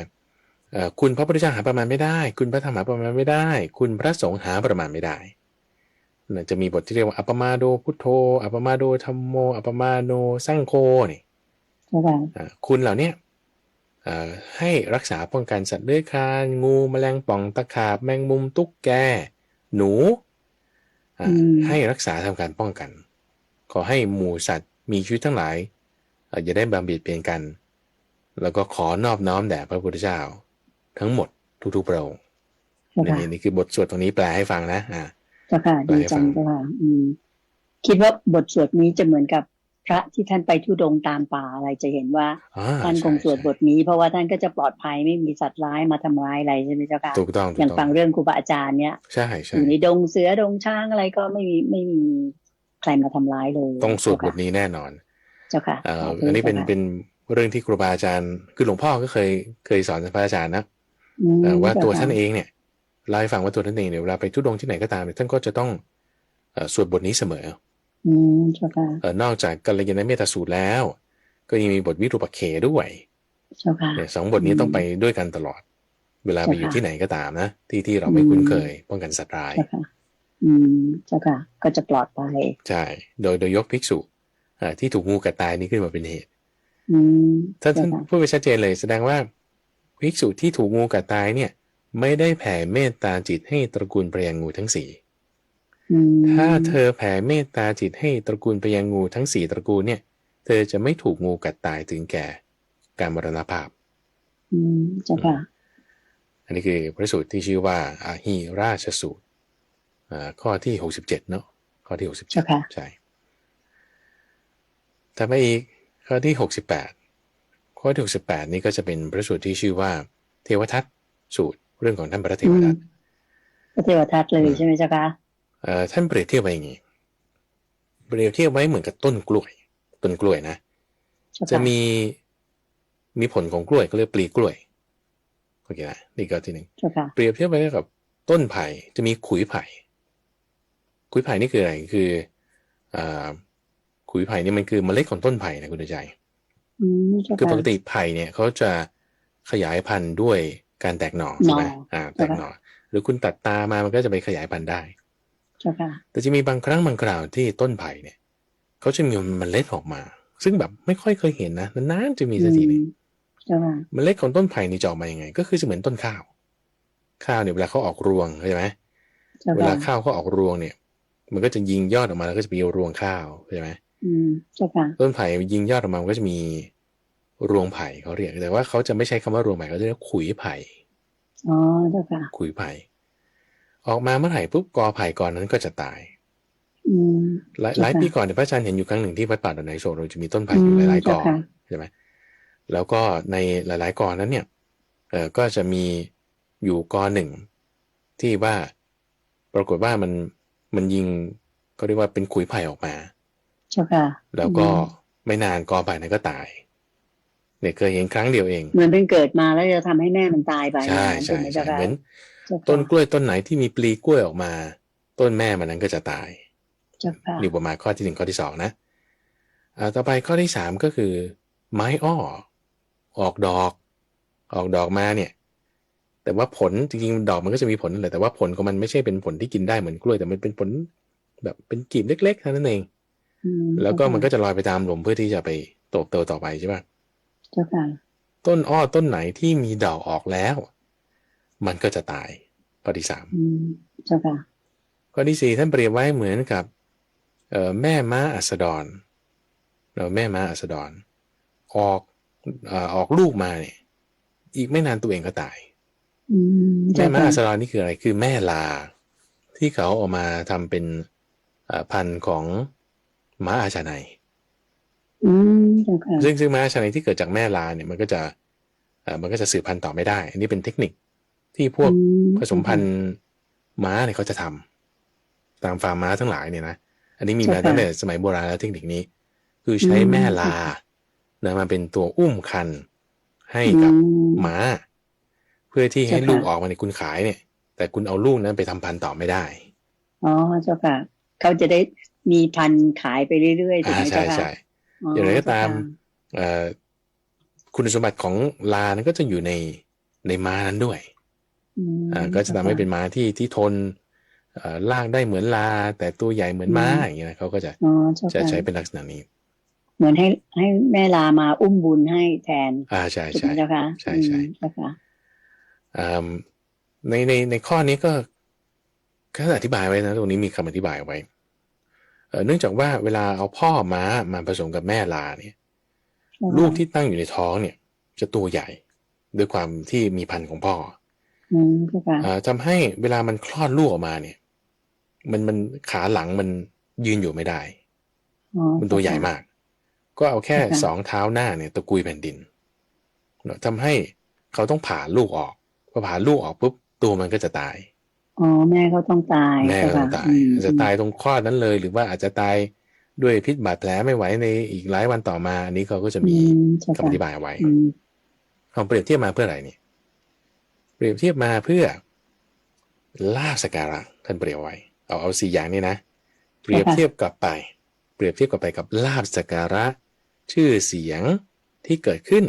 คุณพระพุทธเจ้าหาประมาณไม่ได้คุณพระธรรมหาประมาณไม่ได้คุณพระสงฆ์หาประมาณไม่ได้จะมีบทที่เรียกว่าอัปปมาโดพุทโธอัปปมาโดธัมโมอัปปมาโดสังโฆนี่คุณเหล่านี้ให้รักษาป้องกันสัตว์เลื้อยคลานงูแมลงป่องตะขาบแมงมุมตุ๊กแกหนูให้รักษาทำการป้องกันขอให้หมู่สัตว์มีชีวิตทั้งหลายอย่าได้บังเบียดเบียนกันแล้วก็ขอนอบน้อมแด่พระพุทธเจ้าทั้งหมดทุกๆพระองค์นี่คือบทสวดตรงนี้แปลให้ฟังนะเจ้าค่ะดีจังเจ้าค่ะคิดว่าบทสวดนี้จะเหมือนกับพระที่ท่านไปธุดงค์ตามป่าอะไรจะเห็นว่าท่านคงสวดบทนี้เพราะว่าท่านก็จะปลอดภัยไม่มีสัตว์ร้ายมาทำร้ายอะไรใช่ไหมเจ้าค่ะถูกต้องอย่างฟังเรื่องครูบาอาจารย์เนี่ยใช่อยู่ในดงเสือดงช้างอะไรก็ไม่มีใครมาทำร้ายเลยต้องสวดบทนี้แน่นอนเจ้าค่ะอันนี้เป็นเรื่องที่ครูบาอาจารย์คือหลวงพ่อก็เคยสอนพระอาจารย์นะว่าตัวท่านเองเนี่ยเล่าให้ฟังว่าตัวท่านเองเนี่ยเวลาไปธุดงค์ที่ไหนก็ตามเนี่ยท่านก็จะต้องสวดบทนี้เสมอนอกจากกัลยาณเมตตาสูตรแล้วก็ยังมีบทวิรูปักเขด้วยเนี่ย2 บทนี้ต้องไปด้วยกันตลอดเวลาไปอยู่ที่ไหนก็ตามนะที่เราไม่คุ้นเคยป้องกันสัตว์ร้ายเจ้าค่ะก็จะปลอดภัยใช่โดยยกภิกษุที่ถูกงูกัดตายนี้ขึ้นมาเป็นเหตุท่านพูดไปชัดเจนเลยแสดงว่าภิกษุที่ถูกงูกัดตายเนี่ยไม่ได้แผ่เมตตาจิตให้ตระกูลพญางูทั้ง4ถ้าเธอแผ่เมตตาจิตให้ตระกูลพญางูทั้ง4ตระกูลเนี่ยเธอจะไม่ถูกงูกัดตายถึงแก่การมรณภาพเจ้าค่ะอันนี้คือพระสูตรที่ชื่อว่าอาหิราชสูตรข้อที่67เนาะข้อที่67ใช่ถ้าไม่อีกข้อที่68ข้อที่68นี้ก็จะเป็นพระสูตรที่ชื่อว่าเทวทัตสูตรเรื่องของท่านพระเทวทัตพระเทวทัตเลยใช่ไหมเจ้าคะท่านเปรียบเทียบไปอย่างนี้ เปรียบเทียบไว้เหมือนกับต้นกล้วยนะจะมีผลของกล้วยก็เรียกปลีกล้วยโอเคนะนี่ก็ที่หนึ่งเปรียบเทียบไว้กับต้นไผ่จะมีขุยไผ่นี่คืออะไรคือขุยไผ่นี่มันคือเมล็ดของต้นไผ่นะคุณใจคือปกติไผ่เนี่ยเขาจะขยายพันธุ์ด้วยการแตกหน่อใช่ไหมแตกหน่อหรือคุณตัดตามามันก็จะไปขยายพันธุ์ได้แต่จะมีบางครั้งบางคราวที่ต้นไผ่เนี่ยเขาจะมีเมล็ดออกมาซึ่งแบบไม่ค่อยเคยเห็นนะนานๆจะมีสักทีนึงเมล็ดของต้นไผ่นี่จะออกมายังไงก็คือจะเหมือนต้นข้าวเนี่ยเวลาเขาออกรวงใช่ไหมเวลาข้าวเขาออกรวงเนี่ยมันก็จะยิงยอดออกมาแล้วก็จะมีรวงข้าวใช่ไหมต้นไผ่ยิงยอดออกมามันก็จะมีรวงไผ่เขาเรียกแต่ว่าเขาจะไม่ใช้คำว่ารวงไผ่เขาจะเรียกขุยไผ่ขุยไผ่ออกมาเมื่อไหร่ปุ๊บกอไผ่กอนั้นก็จะตายหลายปีก่อนเนี่ยพระอาจารย์เห็นอยู่ครั้งหนึ่งที่วัดป่าดอนไหโศกเราจะมีต้นไผ่อยู่หลายๆกอใช่ไหมแล้วก็ในหลายๆกอนั้นเนี่ยก็จะมีอยู่กอหนึ่งที่ว่าปรากฏว่ามันยิงก็เรียกว่าเป็นขุยไผ่ออกมาแล้วก็ไม่นานกอไผ่นั้นก็ตายเนี่ยเคยเห็นครั้งเดียวเองเหมือนเป็นเกิดมาแล้วจะทำให้แม่มันตายไปใช่เหมือนต้นกล้วยต้นไหนที่มีปลีกล้วยออกมาต้นแม่มันนั้นก็จะตายนี่ประมาณข้อที่1ข้อที่2นะต่อไปข้อที่3ก็คือไม้อ้อออกดอกมาเนี่ยแต่ว่าผลจริงๆดอกมันก็จะมีผลนั่นแหละแต่ว่าผลของมันไม่ใช่เป็นผลที่กินได้เหมือนกล้วยแต่มันเป็นผลแบบเป็นกีบเล็กๆเท่านั้นเองแล้วก็มันก็จะลอยไปตามลมเพื่อที่จะไปโตต่อไปใช่ป่ะต้นอ้อต้นไหนที่มีดอกออกแล้วมันก็จะตายข้อที่3ข้อที่4ท่านเปรียบไว้เหมือนกับแม่ม้าอัสดรแม่ม้าอัสดรออกลูกมาเนี่ยอีกไม่นานตัวเองก็ตายแม่ม้าอัสดรนี่คืออะไรคือแม่ลาที่เขาออกมาทำเป็นพันธุ์ของม้าอาชาไนซึ่งม้าอาชาไนที่เกิดจากแม่ลาเนี่ยมันก็จะสืบพันธุ์ต่อไม่ได้อันนี้เป็นเทคนิคที่พวกผสมพันธุ์ม้าเนี่ยเขาจะทำตามฟาร์มม้าทั้งหลายเนี่ยนะอันนี้มีมาตั้งแต่สมัยโบราณแล้วเทคนิคนี้คือใช้แม่ลามาเป็นตัวอุ้มคันให้กับม้าเพื่อที่ให้ลูกออกมาในคุณขายเนี่ยแต่คุณเอาลูกนั้นไปทำพันธุ์ต่อไม่ได้เจ้าค่ะเขาจะได้มีพันธุ์ขายไปเรื่อยๆถูกไหมเจ้าค่ะใช่อย่างไรก็ตามคุณสมบัติของลานั้นก็จะอยู่ในม้านั้นด้วยก็จะทำให้เป็นม้าที่ทนลากได้เหมือนลาแต่ตัวใหญ่เหมือนม้าอย่างเงี้ยเขาก็จะใช้เป็นลักษณะนี้เหมือนให้แม่ลามาอุ้มบุญให้แทนใช่เจ้าค่ะใช่ในข้อนี้ก็อธิบายไว้นะตรงนี้มีคำอธิบายไว้เนื่องจากว่าเวลาเอาพ่อม้ามาผสมกับแม่ลาเนี่ยลูกที่ตั้งอยู่ในท้องเนี่ยจะตัวใหญ่ด้วยความที่มีพันธุ์ของพ่อทำให้เวลามันคลอดลูกออกมาเนี่ยมันขาหลังมันยืนอยู่ไม่ได้มันตัวใหญ่มากก็เอาแค่2เท้าหน้าเนี่ยตะกุยแผ่นดินทำให้เขาต้องผ่าลูกออกพอผ่าลูกออกปุ๊บตัวมันก็จะตายแม่เขาต้องตายแม่ต้องตายจะตายตรงคลอดนั้นเลยหรือว่าอาจจะตายด้วยพิษบาดแผลไม่ไหวในอีกหลายวันต่อมาอันนี้เขาก็จะมีคำอธิบายเอาไว้เขาเปรียบเทียบมาเพื่ออะไรเนี่ยเปรียบเทียบมาเพื่อลาภสักการะท่านเปรียบไว้เอา4อย่างนี้นะเปรียบเทียบกลับไปกับลาภสักการะชื่อเสียงที่เกิดขึ้น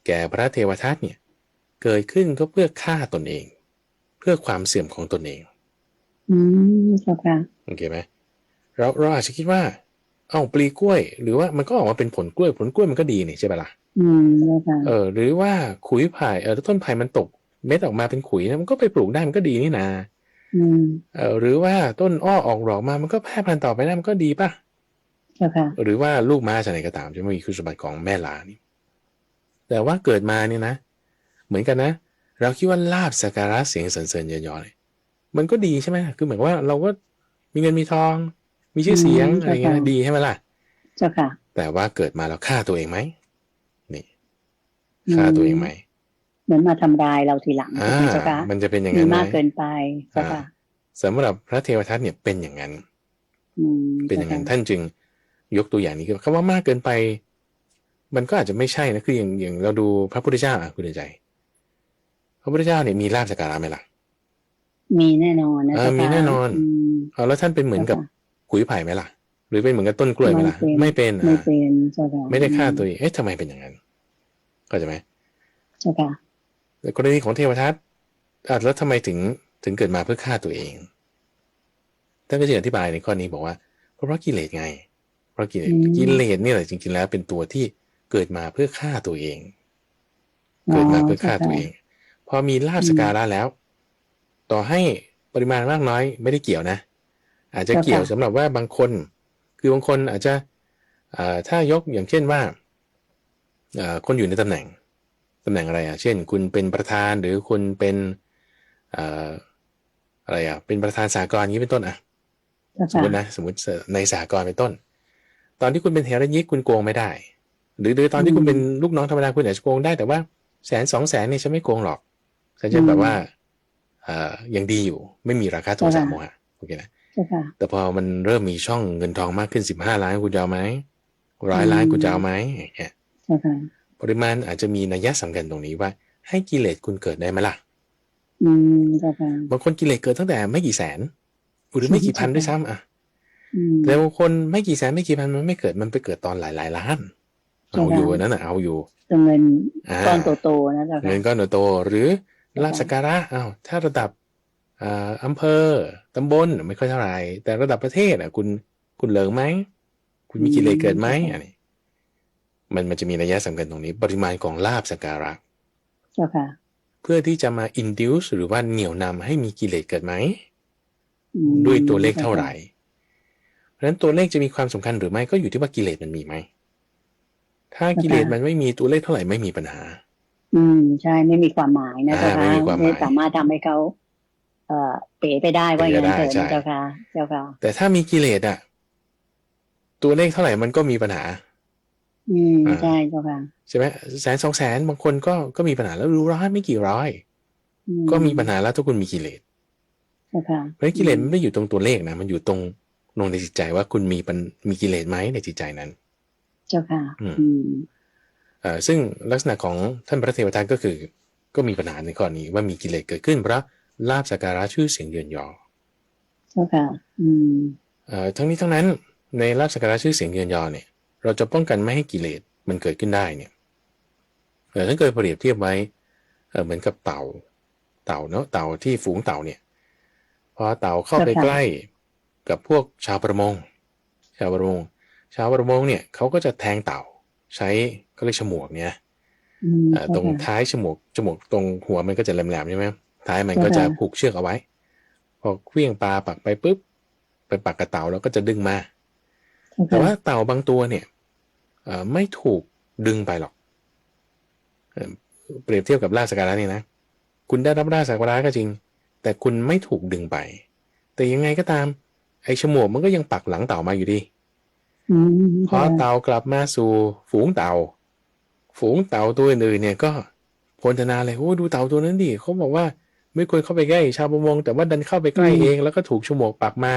แก่พระเทวทัตเนี่ยเกิดขึ้นก็เพื่อฆ่าตนเองเพื่อความเสื่อมของตนเองโอเคไหมเราอาจจะคิดว่าปลีกล้วยหรือว่ามันก็ออกมาเป็นผลกล้วยมันก็ดีนี่ใช่ป่ะล่ะหรือว่าขุยไผ่ต้นไผ่มันตกเม็ดออกมาเป็นขุยนะมันก็ไปปลูกได้มันก็ดีนี่นะหรือว่าต้นอ้อออกดอกมามันก็แพร่พันธุ์ต่อไปได้มันก็ดีป่ะหรือว่าลูกม้าชนิดก็ตามจะไม่มีคุณสมบัติของแม่ลานี่แต่ว่าเกิดมาเนี่ยนะเหมือนกันนะเราคิดว่าลาภสักการะเสียงสรรเสริญเยินยอเนี่ยมันก็ดีใช่ไหมคือเหมือนว่าเราก็มีเงินมีทองมีชื่อเสียงอะไรเงี้ยดีใช่ไหมล่ะเจ้าค่ะแต่ว่าเกิดมาแล้วฆ่าตัวเองไหมนี่ฆ่าตัวเองไหมเหมือนมาทำลายเราทีหลังเจ้าค่ะมันจะเป็นอย่างนั้นไหมมากเกินไปเจ้าค่ะสำหรับพระเทวทัตเนี่ยเป็นอย่างนั้น เป็นอย่างนั้นท่านจึงยกตัวอย่างนี้คือคำว่ามากเกินไปมันก็อาจจะไม่ใช่นะคืออย่างเราดูพระพุทธเจ้าคุณใจพระพุทธเจ้าเนี่ยมีลาภสักการะไหมล่ะมีแน่นอนนะมีแน่นอนแล้วท่านเป็นเหมือนกับขุยไผ่ไหมล่ะหรือเป็นเหมือนกับต้นกล้วยไหมล่ะไม่เป็นไม่ได้ฆ่าตัวเองทำไมเป็นอย่างนั้นเข้าใจไหมใช่ค่ะแต่กรณีของเทวทัตแล้วทำไมถึงเกิดมาเพื่อฆ่าตัวเองท่านก็จะอธิบายในข้อนี้บอกว่าเพราะกิเลสไงเพราะกิเลสนี่แหละจริงๆแล้วเป็นตัวที่เกิดมาเพื่อฆ่าตัวเองเกิดมาเพื่อฆ่าตัวเองพอมีลาภสักการะแล้วต่อให้ปริมาณมากน้อยไม่ได้เกี่ยวนะอาจจะเกี่ยวสำหรับว่าบางคนคือบางคนอาจจะถ้ายกอย่างเช่นว่าคนอยู่ในตำแหน่งอะไรเช่นคุณเป็นประธานหรือคุณเป็นอะไรเป็นประธานสหกรณ์อย่างนี้เป็นต้นสมมตินะสมมติในสหกรณ์เป็นต้นตอนที่คุณเป็นเทระยิกคุณโกงไม่ได้หรือตอนที่คุณเป็นลูกน้องธรรมดาคุณอาจจะโกงได้แต่ว่า100,000-200,000เนี่ยฉันไม่โกงหรอกฉันจะแบบว่ายังดีอยู่ไม่มีราคาโทสะโมหะโอเคนะแต่พอมันเริ่มมีช่องเงินทองมากขึ้น15 ล้านคุณจะเอาไหม100 ล้านคุณจะเอาไหมอย่างเงี้ยปริมาณอาจจะมีนัยสำคัญตรงนี้ว่าให้กิเลสคุณเกิดได้ไหมล่ะบางคนกิเลสเกิดตั้งแต่ไม่กี่แสนหรือไม่กี่พันด้วยซ้ำแต่บางคนไม่กี่แสนไม่กี่พันมันไม่เกิดมันไปเกิดตอนหลายล้านเอาอยู่นั่นเอาอยู่เงินก้อนโตๆนะเงินก้อนโตหรือลาภสักการะถ้าระดับอำเภอตำบลไม่ค่อยเท่าไหร่แต่ระดับประเทศคุณเหลิงไหมคุณมีกิเลสเกิดไหมอันนี้มันจะมีนัยสำคัญตรงนี้ปริมาณของลาภสักการะเพื่อที่จะมา induce หรือว่าเหนี่ยวนำให้มีกิเลสเกิดไหมด้วยตัวเลขเท่าไหร่เพราะฉะนั้นตัวเลขจะมีความสำคัญหรือไม่ก็อยู่ที่ว่ากิเลสมันมีไหมถ้ากิเลสมันไม่มีตัวเลขเท่าไหร่ไม่มีปัญหาใช่ไม่มีความหมายนะเจ้าค่ะไม่สามารถทำให้เขาเป๋ไปได้ว่าอย่างนั้นเถิดเจ้าค่ะแต่ถ้ามีกิเลสตัวเลขเท่าไหร่มันก็มีปัญหาใช่เจ้าค่ะใช่ไหม100,000-200,000บางคนก็มีปัญหาแล้วรู้ร้อยไม่กี่ร้อยก็มีปัญหาแล้วถ้าคุณมีกิเลสเพราะกิเลสมันไม่อยู่ตรงตัวเลขนะมันอยู่ตรงในจิตใจว่าคุณมีกิเลสไหมในจิตใจนั้นเจ้าค่ะซึ่งลักษณะของท่านพระเทวทัตก็คือก็มีปัญหาในข้อนี้ว่ามีกิเลสเกิดขึ้นเพราะลาภสักการะชื่อเสียงเยินยอเจ้าค่ะทั้งนี้ทั้งนั้นในลาภสักการะชื่อเสียงเยินยอเนี่ยเราจะป้องกันไม่ให้กิเลสมันเกิดขึ้นได้เนี่ยท่านเคยเปรียบเทียบไว้เหมือนกับเต่าเนาะเต่าที่ฝูงเต่าเนี่ยพอเต่าเข้าไปใกล้กับพวกชาวประมงเนี่ยเขาก็จะแทงเต่าใช้ก็เรียกฉมวกเนี่ยตรงท้ายฉมวกตรงหัวมันก็จะแหลมๆใช่ไหมท้ายมันก็จะผูกเชือกเอาไว้พอเคลื่องปลาปักไปปุ๊บไปปักกระเต่าแล้วก็จะดึงมาแต่ว่าเต่าบางตัวเนี่ยไม่ถูกดึงไปหรอกเปรียบเทียบกับลาภสักการะนี่นะคุณได้รับลาภสักการะก็จริงแต่คุณไม่ถูกดึงไปแต่ยังไงก็ตามไอ้ฉมวกมันก็ยังปักหลังเต่ามาอยู่ดีพอเต่ากลับมาสู่ฝูงเต่าตัวอื่นๆเนี่ยก็พรรณนาเลยโอ้ดูเต่าตัวนั้นดิเขาบอกว่าไม่ควรเข้าไปใกล้ชาวประมงแต่ว่าดันเข้าไปใกล้เองแล้วก็ถูกฉมวกปักมา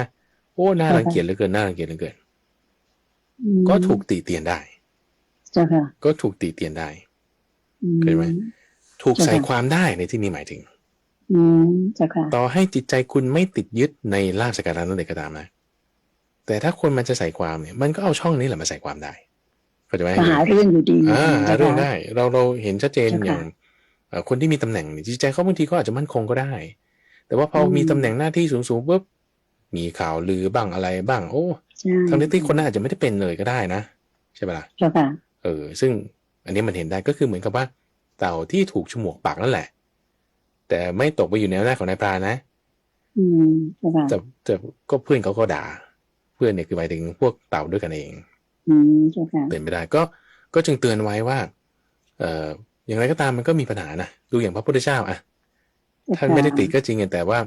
โอ้น่ารังเกียจเหลือเกินก็ถูกตีเตียนได้ก็ถูกตีเตียนได้เข้าใจไหมถูกใส่ความได้ในที่นี้หมายถึงต่อให้จิตใจคุณไม่ติดยึดในลาภสักการะนั่นเองก็ตามนะแต่ถ้าคนมันจะใส่ความเนี่ยมันก็เอาช่องนี้แหละมาใส่ความได้เข้าใจไหมหาเรื่องอยู่ดีหาเรื่องได้เราเห็นชัดเจนอย่างคนที่มีตำแหน่งจิตใจเขาบางทีก็อาจจะมั่นคงก็ได้แต่ว่าพอมีตำแหน่งหน้าที่สูงปุ๊บมีข่าวลือบ้างอะไรบ้างโอ้ทั้งที่คนนั้นอาจจะไม่ได้เป็นเลยก็ได้นะใช่ไหมล่ะซึ่งอันนี้มันเห็นได้ก็คือเหมือนกับว่าเต่าที่ถูกฉมวกปักนั่นแหละแต่ไม่ตกไปอยู่ในอำนาจของนายพรานนะแต่ก็เพื่อนเขาก็ด่าเพื่อนเนี่ยคือหมายถึงพวกเต่าด้วยกันเองเป็นไม่ได้ก็จึงเตือนไว้ว่าอย่างไรก็ตามมันก็มีปัญหานะดูอย่างพระพุทธเจ้าท่านไม่ได้ติดก็จริงแต่ว่า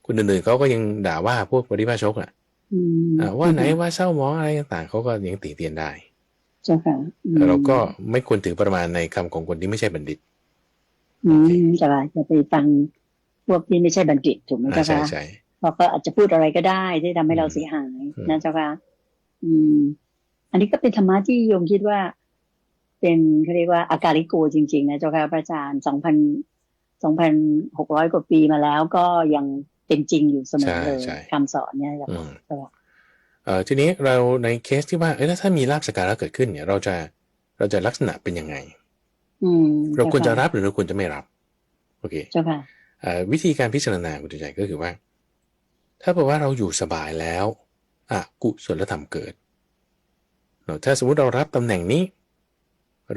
คนอื่นๆเขาก็ยังด่าว่าพวกปฏิภาชกว่าไหนว่าเศร้าหมองอะไรต่างๆเขาก็ยังติเตียนได้เราก็ไม่ควรถือประมาณในคำของคนที่ไม่ใช่บัณฑิตจะไปฟังพวกที่ไม่ใช่บัณฑิตถูกไหมคะใช่ เพราะก็อาจจะพูดอะไรก็ได้ที่ทำให้เราเสียหายนะเจ้าค่ะอันนี้ก็เป็นธรรมะที่โยมคิดว่าเป็นเขาเรียกว่าอากาลิโกจริงๆนะเจ้าค่ะพระอาจารย์2,600 กว่าปีมาแล้วก็ยังเป็นจริงอยู่เสมอเลยคำสอนเนี่ยเจ้าค่ะทีนี้เราในเคสที่ว่าถ้ามีลาภสักการะเกิดขึ้นเนี่ยเราจะลักษณะเป็นยังไงเราควรจะรับหรือเราควรจะไม่รับโอเคเจ้าค่ะวิธีการพิจารณาคุณใจก็คือว่าถ้าบอกว่าเราอยู่สบายแล้วกุศลธรรมเกิดถ้าสมมุติเรารับตำแหน่งนี้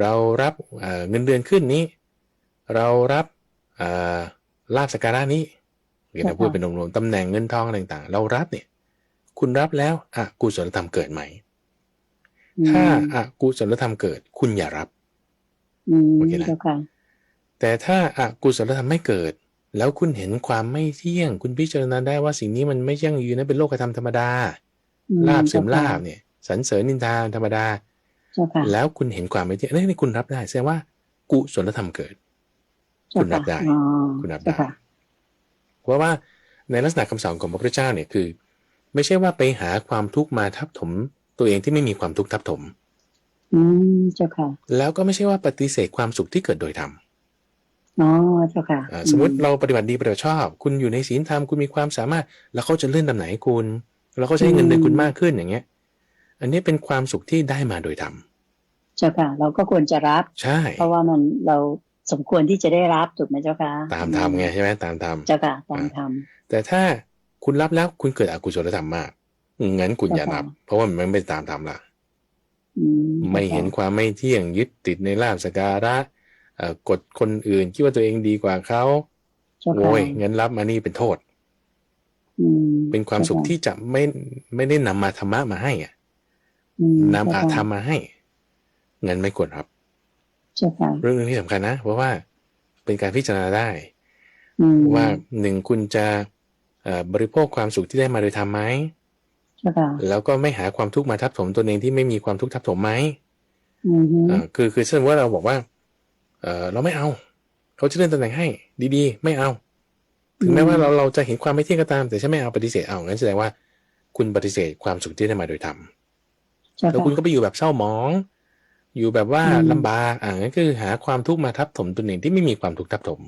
เรารับเงินเดือนขึ้นนี้เรารับลาภสักการะนี้เราพูดเป็นรวมๆตำแหน่งเงินทองต่างๆเรารับเนี่ยคุณรับแล้วกุศลธรรมเกิดไหมถ้ากุศลธรรมเกิดคุณอย่ารับโอเคนะแต่ถ้ากุศลธรรมไม่เกิดแล้วคุณเห็นความไม่เที่ยงคุณพิจารณาได้ว่าสิ่งนี้มันไม่ยั่งยืนนะเป็นโลกธรรมธรรมดาลาภเสื่อมลาภเนี่ยสรรเสริญนินทาธรรมดาแล้วคุณเห็นความไม่เที่ยงนี่คุณรับได้แสดงว่ากุศลธรรมเกิดคุณรับได้คุณรับได้เพราะว่าในลักษณะคำสอนของพระพุทธเจ้าเนี่ยคือไม่ใช่ว่าไปหาความทุกข์มาทับถมตัวเองที่ไม่มีความทุกข์ทับถมเจ้าค่ะแล้วก็ไม่ใช่ว่าปฏิเสธความสุขที่เกิดโดยธรรมเจ้าค่ะสมมติเราปฏิบัติดีปฏิบัติชอบคุณอยู่ในศีลธรรมคุณมีความสามารถแล้วเขาจะเลื่อนตำแหน่งให้คุณแล้วเขาใช้เงินเดือนคุณมากขึ้นอย่างเงี้ยอันนี้เป็นความสุขที่ได้มาโดยธรรมเจ้าค่ะเราก็ควรจะรับใช่เพราะว่ามันเราสมควรที่จะได้รับถูกไหมเจ้าค่ะตามธรรมไงใช่ไหมตามธรรมเจ้าค่ะตามธรรมแต่ถ้าคุณรับแล้วคุณเกิดอกุศลธรรมมากงั้นคุณอย่ารับเพราะว่ามันไม่ตามธรรมละไม่เห็นความไม่เที่ยงยึดติดในลาภสักการะกดคนอื่นคิดว่าตัวเองดีกว่าเขาโอ้ยงั้นรับมานี่เป็นโทษเป็นความสุขที่จะไม่ได้นำมาธรรมะมาให้นำอาธรรมมาให้งั้นไม่ควรรับเรื่องนึงที่สำคัญนะเพราะว่าเป็นการพิจารณาได้ว่าหนึ่งคุณจะบริโภคความสุขที่ได้มาโดยธรรมไหมแล้วก็ไม่หาความทุกข์มาทับถมตัวเองที่ไม่มีความทุกข์ทับถมไหมคือเช่นว่าเราบอกว่าเราไม่เอาเขาจะเลื่อนตำแหน่งให้ดีๆไม่เอาถึงแม้ว่าเราจะเห็นความไม่เที่ยงก็ตามแต่ฉันไม่เอาปฏิเสธเอางั้นแสดงว่าคุณปฏิเสธความสุขที่ได้มาโดยธรรมแล้วคุณก็ไปอยู่แบบเศร้าหมองอยู่แบบว่าลำบากงั้นคือหาความทุกข์มาทับถมตัวเองที่ไม่มีความทุกข์ทับถม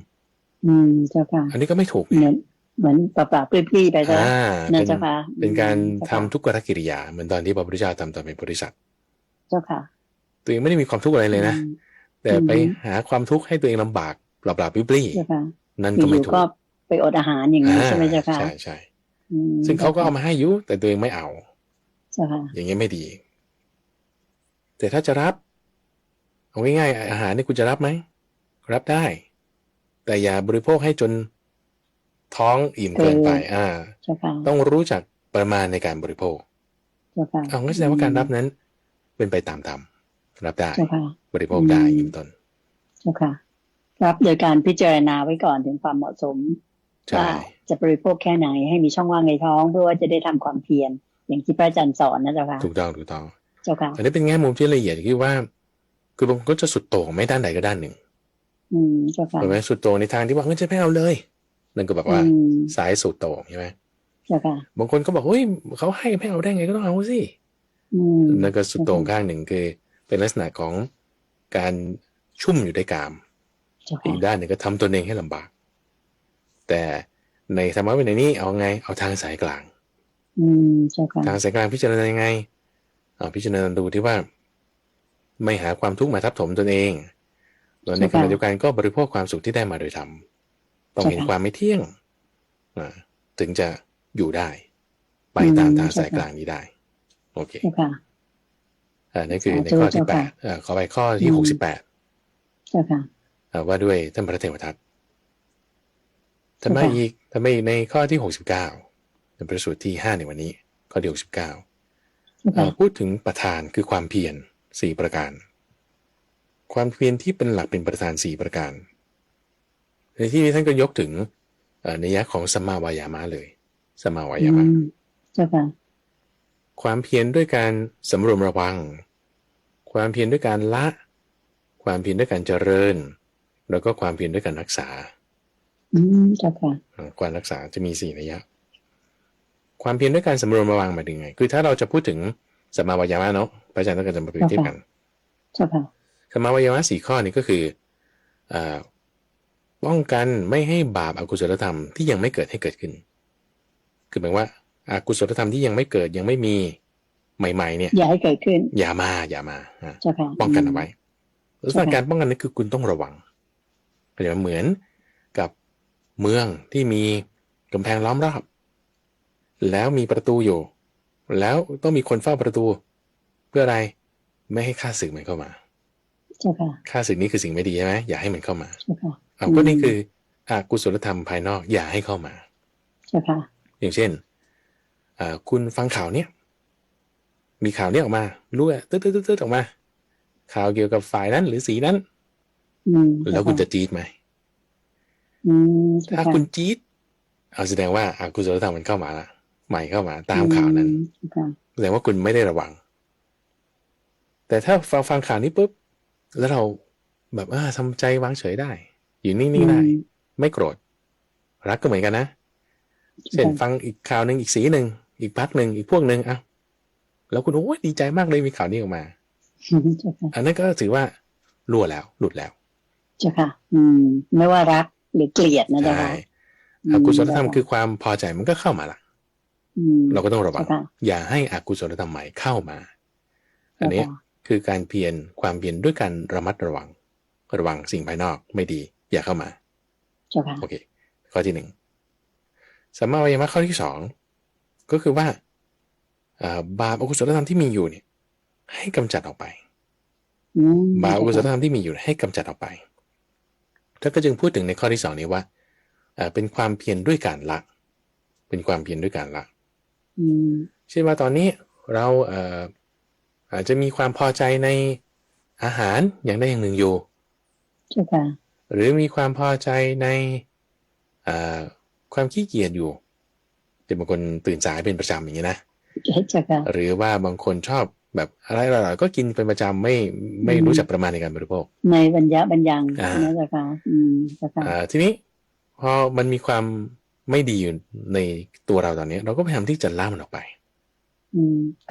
เจ้าค่ะอันนี้ก็ไม่ถูกเหมือนปราบปลื้มไปซะนะเจ้าค่ะเป็นการทำทุกขกิริยาเหมือนตอนที่พระพุทธเจ้าทำตอนเป็นโพธิสัตว์เจ้าค่ะตัวเองไม่ได้มีความทุกข์อะไรเลยนะแต่ไปหาความทุกข์ให้ตัวเองลำบากปราบปลื้มนั่นก็ไม่ถูกก็ไปอดอาหารอย่างนี้ใช่ไหมเจ้าค่ะใช่ซึ่งเขาก็เอามาให้ยุแต่ตัวเองไม่เอาอย่างนี้ไม่ดีแต่ถ้าจะรับเอาง่ายๆอาหารนี่คุณจะรับไหมรับได้แต่อย่าบริโภคให้จนท้องอิ่มเกินไปต้องรู้จักประมาณในการบริโภคงั้นแสดงว่าการรับนั้นเป็นไปตามธรรมรับได้บริโภคได้ยิ่งต้นเจ้าค่ะรับโดยการพิจารณาไว้ก่อนถึงความเหมาะสมว่าจะบริโภคแค่ไหนให้มีช่องว่างในท้องเพื่อว่าจะได้ทำความเพียรอย่างที่พระอาจารย์สอนนะเจ้าค่ะถูกต้องเจ้าค่ะอันนี้เป็นแง่มุมที่ละเอียดที่ว่าคือบางคนก็จะสุดโต่งไม่ด้านใดก็ด้านหนึ่งเจ้าค่ะถูกไหมสุดโต่งในทางที่ว่าจะไม่เอาเลยนั่นก็แบบว่าสายสุดโต่งใช่ไหมเจ้าค่ะบางคนก็บอกเฮ้ยเขาให้ไม่เอาได้ไงก็ต้องเอาสินั่นก็สุดโต่งข้างหนึ่งคือเป็นลักษณะของการชุ่มอยู่ในกามอีกด้านหนึ่งก็ทำตัวเองให้ลำบากแต่ในธรรมะวินัยนี้เอาไงเอาทางสายกลางทางสายกลางพิจารณายังไงพิจารณาดูที่ว่าไม่หาความทุกข์มาทับถมตนเองแล้วในขณะเดียวกันก็บริโภคความสุขที่ได้มาโดยธรรมต้องเห็นความไม่เที่ยงถึงจะอยู่ได้ไปตามทางสายกลางนี้ได้โอเคนั่นคือในข้อที่8ขอไปข้อที่68ว่าด้วยท่านพระเทวทัตทำไมในข้อที่69เป็นประสูตรที่5ในวันนี้ข้อที่69พูดถึงประธานคือความเพียร4ประการความเพียรที่เป็นหลักเป็นประธาน4ประการในที่นี้ท่านก็ยกถึงนัยยะของสัมมาวายามะเลยสัมมาวายามะความเพียรด้วยการสำรวมระวังความเพียรด้วยการละความเพียรด้วยการเจริญแล้วก็ความเพียรด้วยการรักษาความรักษาจะมี4นัยยะ ความเพียรด้วยการสำรวมระวังหมายถึงไงคือถ้าเราจะพูดถึงสัมมาวายามะเนาะพระอาจารย์ต้องการจะมาเปรียบเทียบกันใช่ค่ะสัมมาวายามะ4ข้อนี้ก็คือป้องกันไม่ให้บาปอกุศลธรรมที่ยังไม่เกิดให้เกิดขึ้นคือหมายว่าอกุศลธรรมที่ยังไม่เกิดยังไม่มีใหม่ๆเนี่ยอย่าให้เกิดขึ้นอย่ามาป้องกันเอาไว้ลักษณะการป้องกันนั้นคือคุณต้องระวังเหมือนกับเมืองที่มีกำแพงล้อมรอบแล้วมีประตูอยู่แล้วต้องมีคนเฝ้าประตูเพื่ออะไรไม่ให้ข้าศึกมันเข้ามาข้าศึกนี้คือสิ่งไม่ดีใช่ไหมอย่าให้มันเข้ามาก็นี่คืออกุศลธรรมภายนอกอย่าให้เข้ามาอย่างเช่นคุณฟังข่าวเนี้ยมีข่าวเนี้ยออกมารู้อะตึ๊ดออกมาข่าวเกี่ยวกับฝ่ายนั้นหรือสีนั้นแล้วคุณจะจี๊ดไหมถ้าคุณจี๊ดเอาแสดงว่าอกุศลธรรมมันเข้ามาละใหม่เข้ามาตามข่าวนั้นแสดงว่าคุณไม่ได้ระวังแต่ถ้าฟังข่าวนี้ปุ๊บแล้วเราแบบทำใจวางเฉยได้อยู่นิ่งๆได้ไม่โกรธรักก็เหมือนกันนะเช่นฟังอีกข่าวหนึ่งอีกสีหนึ่งอีกพรรคหนึ่งอีกพวกหนึ่งแล้วคุณโอ้ยดีใจมากเลยมีข่าวนี้ออกมาอันนั้นก็ถือว่ารั่วแล้วหลุดแล้วใช่ค่ะไม่ว่ารักหรือเกลียดนะจ๊ะอกุศลธรรมคือความพอใจมันก็เข้ามาละเราก็ต้องระวังอย่าให้อกุศลธรรมใหม่เข้ามาอันนี้คือการความเพียรด้วยการระมัดระวังสิ่งภายนอกไม่ดีอย่าเข้ามาโอเคข้อที่1สัมมาวายามะข้อที่2ก็คือว่าบาปอกุศลธรรมที่มีอยู่เนี่ยให้กำจัดออกไปบาปอกุศลธรรมที่มีอยู่ให้กำจัดออกไปท่านก็จึงพูดถึงในข้อที่2นี้ว่าเป็นความเพียรด้วยการละเป็นความเพียรด้วยการละเช่นว่าตอนนี้เราอาจจะมีความพอใจในอาหารอย่างใดอย่างหนึ่งอยู่หรือมีความพอใจในความขี้เกียจอยู่เป็นบางคนตื่นสายเป็นประจำอย่างนี้นะหรือว่าบางคนชอบแบบอะไรอร่อยๆก็กินเป็นประจำไม่รู้จักประมาณในการบริโภคในบรรยังนะจ๊ะค่ะทีนี้พอมันมีความไม่ดีอยู่ในตัวเราตอนนี้เราก็พยายามที่จะละมันออกไป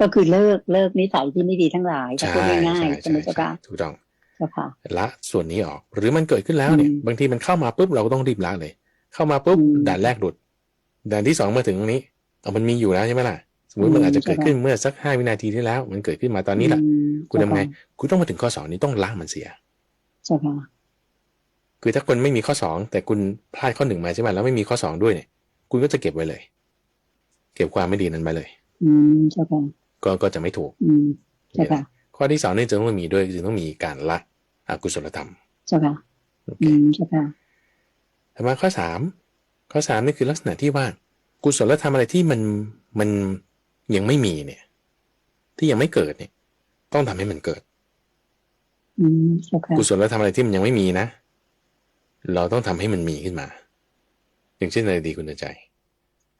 ก็คือเลิกนิสัยที่ไม่ดีทั้งหลายจะพูดง่ายๆใช่ไหมจ๊ะค่ะถูกต้องละส่วนนี้ออกหรือมันเกิดขึ้นแล้วเนี่ยบางทีมันเข้ามาปุ๊บเราก็ต้องรีบละเลยเข้ามาปุ๊บด่านแรกหลุดด่านที่2มาถึงตรงนี้มันมีอยู่แล้วใช่ไหมล่ะสมมติมันอาจจะเกิดขึ้นเมื่อสัก5 วินาทีที่แล้วมันเกิดขึ้นมาตอนนี้แหละคุณทำไงคุณต้องมาถึงข้อ2นี้ต้องละมันเสียใช่ค่ะคือถ้าคนไม่มีข้อ2แต่คุณพลาดข้อ1มาใช่ไหมแล้วไม่มีข้อ2ด้วยเนี่ยคุณก็จะเก็บไว้เลยเก็บความไม่ดีนั้นไปเลยใช่ค่ะก็จะไม่ถูกใช่ค่ะข้อที่2นี่จึงต้องมีด้วยจึงต้องมีการละอกุศลธรรมใช่ค่ะใช่ค่ะต่อมาข้อ3นี่คือลักษณะที่ว่ากุศลธรรมอะไรที่มันยังไม่มีเนี่ยที่ยังไม่เกิดเนี่ยต้องทำให้มันเกิดกุศลธรรมอะไรที่มันยังไม่มีนะเราต้องทำให้มันมีขึ้นมาอย่างเช่นอะไรดีคุณใจ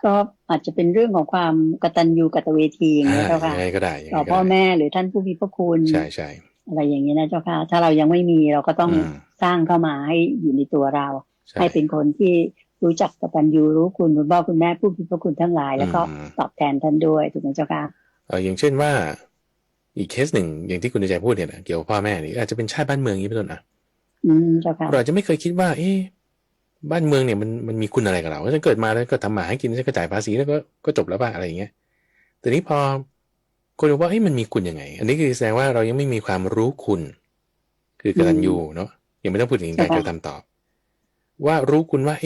ก็อาจจะเป็นเรื่องของความกตัญญูกตเวทีอย่างนี้เจ้าค่ะยังไงก็ได้ต่อพ่อแม่หรือท่านผู้มีพระคุณใช่อะไรอย่างนี้นะเจ้าค่ะถ้าเรายังไม่มีเราก็ต้องสร้างเข้ามาให้อยู่ในตัวเราให้เป็นคนที่รู้จักกตัญญูรู้คุณพ่อคุณแม่ผู้มีพระคุณทั้งหลายแล้วก็ตอบแทนท่านด้วยถูกไหมเจ้าค่ะอย่างเช่นว่าอีกเคสหนึ่งอย่างที่คุณใจพูดเนี่ยนะเกี่ยวกับพ่อแม่นี่อาจจะเป็นชาติบ้านเมืองนี้เป็นต้นเจ้าค่ะเราอาจจะไม่เคยคิดว่าบ้านเมืองเนี่ยมันมีคุณอะไรกับเราฉันเกิดมาแล้วก็ทำมาให้กินฉันก็จ่ายภาษีแล้วก็จบแล้วป่ะอะไรอย่างเงี้ยแต่นี้พอคนบอกว่ามันมีคุณยังไงอันนี้คือแสดงว่าเรายังไม่มีความรู้คุณคือกตัญญูเนาะยังไม่ต้องพูดถึงการกระทำตอบว่ารู้คุณว่า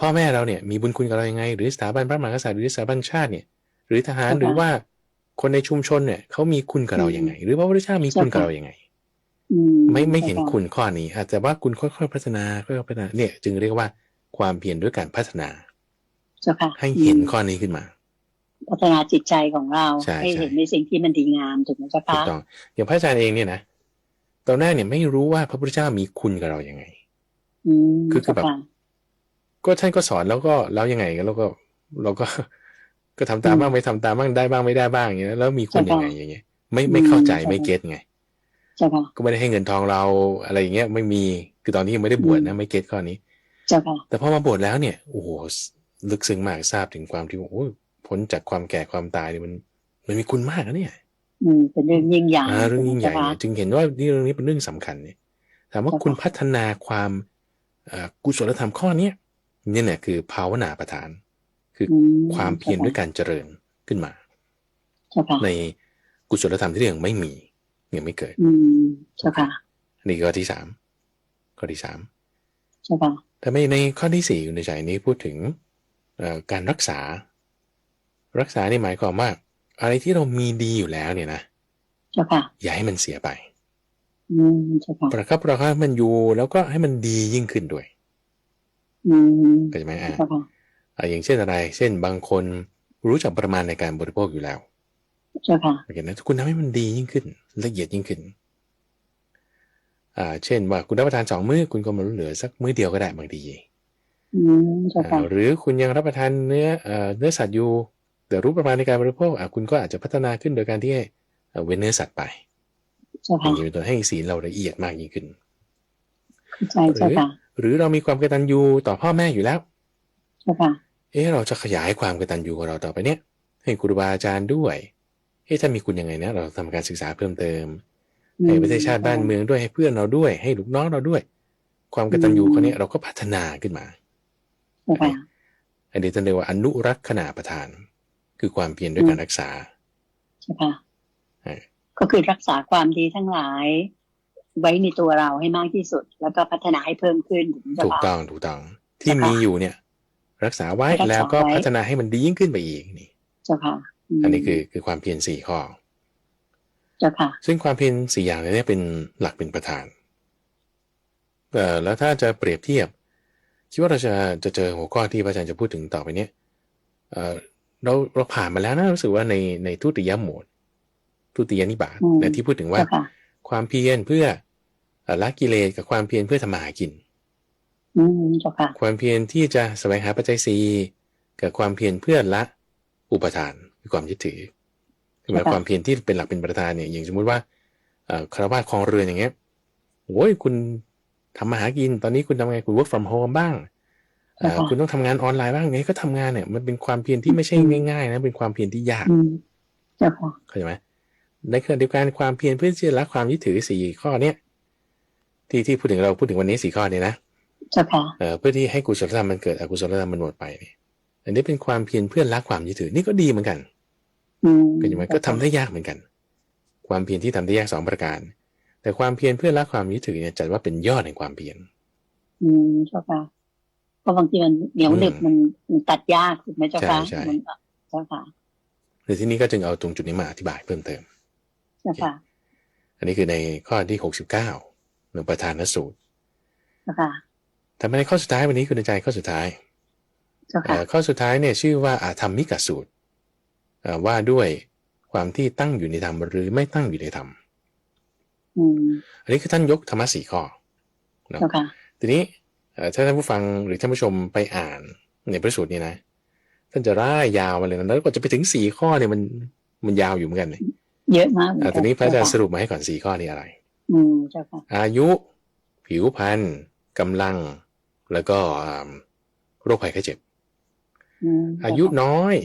พ่อแม่เราเนี่ยมีบุญคุณกับเรายังไงหรือสถาบันพระมหากษัตริย์หรือสถาบันชาติเนี่ยหรือทหารหรือว่าคนในชุมชนเนี่ยเขามีคุณกับเรายังไงหรือพระพุทธเจ้ามีคุณกับเรายังไงไม่เห็นคุณข้อนี้อาจจะว่าคุณค่อยๆพัฒนาเนี่ยจึงเรียกว่าความเพียรด้วยการพัฒนาให้เห็นข้อนี้ขึ้นมาพัฒนาจิตใจของเราให้เห็นในสิ่งที่มันดีงามถูกไหมเจ้าค่ะถูกต้องอย่างพระอาจารย์เองเนี่ยนะตอนแรกเนี่ยไม่รู้ว่าพระพุทธเจ้ามีคุณกับเรายังไงคือแบบก็ท่านก็สอนแล้วยังไงเราก็ทำตามบ้างไม่ทำตามบ้างได้บ้างไม่ได้บ้างอย่างเงี้ยแล้วมีคุณยังไงอย่างเงี้ยไม่เข้าใจไม่เก็ตไงก็ไม่ได้ให้เงินทองเราอะไรอย่างเงี้ยไม่มีคือตอนนี้ยังไม่ได้บวชนะไม่เก็ตข้อนี้แต่พอมาบวชแล้วเนี่ยโอ้โหลึกซึ้งมากทราบถึงความที่โอ้พ พ้นจากความแก่ความตายเนี่ยมันมีคุณมากนะเนี่ยเป็นเรื่องยิ่งใหญ่เรื่องยิ่งใหญ่จึงเห็นว่าเรื่องนี้เป็นเรื่องสำคัญเนี่ยถามว่าคุณพัฒนาความกุศลธรรมข้อนี้เนี่ยคือภาวนาประธานคือความเพียรด้วยการเจริญขึ้นมาในกุศลธรรมที่ยังไม่มียังไม่เกิดนี่ข้อที่3ข้อที่3แต่ไม่ในข้อที่4อยู่ในใจนี้พูดถึงการรักษานี่หมายความว่าอะไรที่เรามีดีอยู่แล้วเนี่ยนะอย่าให้มันเสียไปประคับประคองมันอยู่แล้วก็ให้มันดียิ่งขึ้นด้วยเข้าใจไหมอย่างเช่นอะไรเช่นบางคนรู้จักประมาณในการบริโภคอยู่แล้วโอเคนะคุณทำให้มันดียิ่งขึ้นละเอียดยิ่งขึ้นเช่นว่าคุณรับประทาน2 มื้อคุณก็มาเหลือสักมื้อเดียวก็ได้บางทีหรือคุณยังรับประทานเนื้อสัตว์อยู่แต่รู้ประมาณในการบริโภคคุณก็อาจจะพัฒนาขึ้นโดยการที่เว้นเนื้อสัตว์ไปอย่างนี้เป็นตัวให้ศีลเราละเอียดมากยิ่งขึ้นหรือเรามีความกตัญญูต่อพ่อแม่อยู่แล้วเราจะขยายความกตัญญูของเราต่อไปเนี่ยให้ครูบาอาจารย์ด้วยถ้ามีคุณยังไงนะเราทำการศึกษาเพิ่มเติมให้ประเทศชาติบ้านเมืองด้วยให้เพื่อนเราด้วยให้ลูกน้องเราด้วยความกตัญญูคนนี้เราก็พัฒนาขึ้นมาอันนี้ท่านเรียกว่าอนุรักษณประทานคือความเพียรด้วยการรักษาก็คือรักษาความดีทั้งหลายไว้ในตัวเราให้มากที่สุดแล้วก็พัฒนาให้เพิ่มขึ้นถูกต้องที่มีอยู่เนี่ยรักษาไว้แล้วก็พัฒนาให้มันดียิ่งขึ้นไปอีกนี่เจ้าค่ะอันนี้คือความเพียร4 ข้อเจ้าค่ะซึ่งความเพียร4 อย่างนี้เป็นหลักเป็นประธานแล้วถ้าจะเปรียบเทียบคิดว่าเราจะเจอหัวข้อที่พระอาจารย์จะพูดถึงต่อไปเนี้ยเราผ่านมาแล้วนะรู้สึกว่าในทุติยโหมดทุติยนิบาตที่พูดถึงว่าความเพียรเพื่อละกิเลสกับความเพียรเพื่อทำมาหากินความเพียรที่จะแสวงหาปัจจัย4กับความเพียรเพื่อละอุปทานคือความยึดถือคือหมายความเพียรที่เป็นหลักเป็นประธานเนี่ยอย่างสมมุติว่าคฤหัสถ์ครองเรือนอย่างเงี้ยโอ้ยคุณทำมาหากินตอนนี้คุณทำไงคุณ work from home บ้างคุณต้องทำงานออนไลน์บ้างไงก็ทำงานเนี่ยมันเป็นความเพียรที่ไม่ใช่ง่ายๆนะเป็นความเพียรที่ยากเข้าใจไหมในขณะเดียวกันความเพียรเพื่อที่จะละความยึดถือ4 ข้อเนี้ยที่พูดถึงเราพูดถึงวันนี้4 ข้อนี้นะเพื่อที่ให้กุศลธรรมมันเกิดอกุศลธรรมมันหมดไปเนี่ยอันนี้เป็นความเพียรเพื่อละความยึดถือนี่ก็ดีเหมือนกันเข้าใจไหมก็ทำได้ยากเหมือนกันความเพียรที่ทำได้ยาก2 ประการแต่ความเพียรเพื่อละความยึดถือเนี่ยจัดว่าเป็นยอดแห่งความเพียรเจ้าค่ะเพราะบางทีมันเหนียวหนึบมันตัดยากถูกไหมเจ้าค่ะใช่เจ้าค่ะในที่นี้ก็จึงเอาตรงจุดนี้มาอธิบายเพิ่มเติมเจ้าค่ะอันนี้คือในข้อที่69ในประธานสูตรเจ้าค่ะแต่ในข้อสุดท้ายวันนี้คือในใจข้อสุดท้ายข้อสุดท้ายเนี่ยชื่อว่าอาธรรมิกสูตรว่าด้วยความที่ตั้งอยู่ในธรรมหรือไม่ตั้งอยู่ในธรรมอันนี้คือท่านยกธรรมะ4 ข้อนะทีนี้ถ้าท่านผู้ฟังหรือท่านผู้ชมไปอ่านในพระสูตรนี้นะท่านจะร่ายยาวมาเลยนะแล้วก็จะไปถึง4 ข้อเนี่ยมันยาวอยู่เหมือนกันเลยเยอะมากทีนี้พระอาจารย์สรุปมาให้ก่อน4 ข้อนี้อะไรอายุผิวพรรณกำลังแล้วก็โรคภัยไข้เจ็บอายุน้อย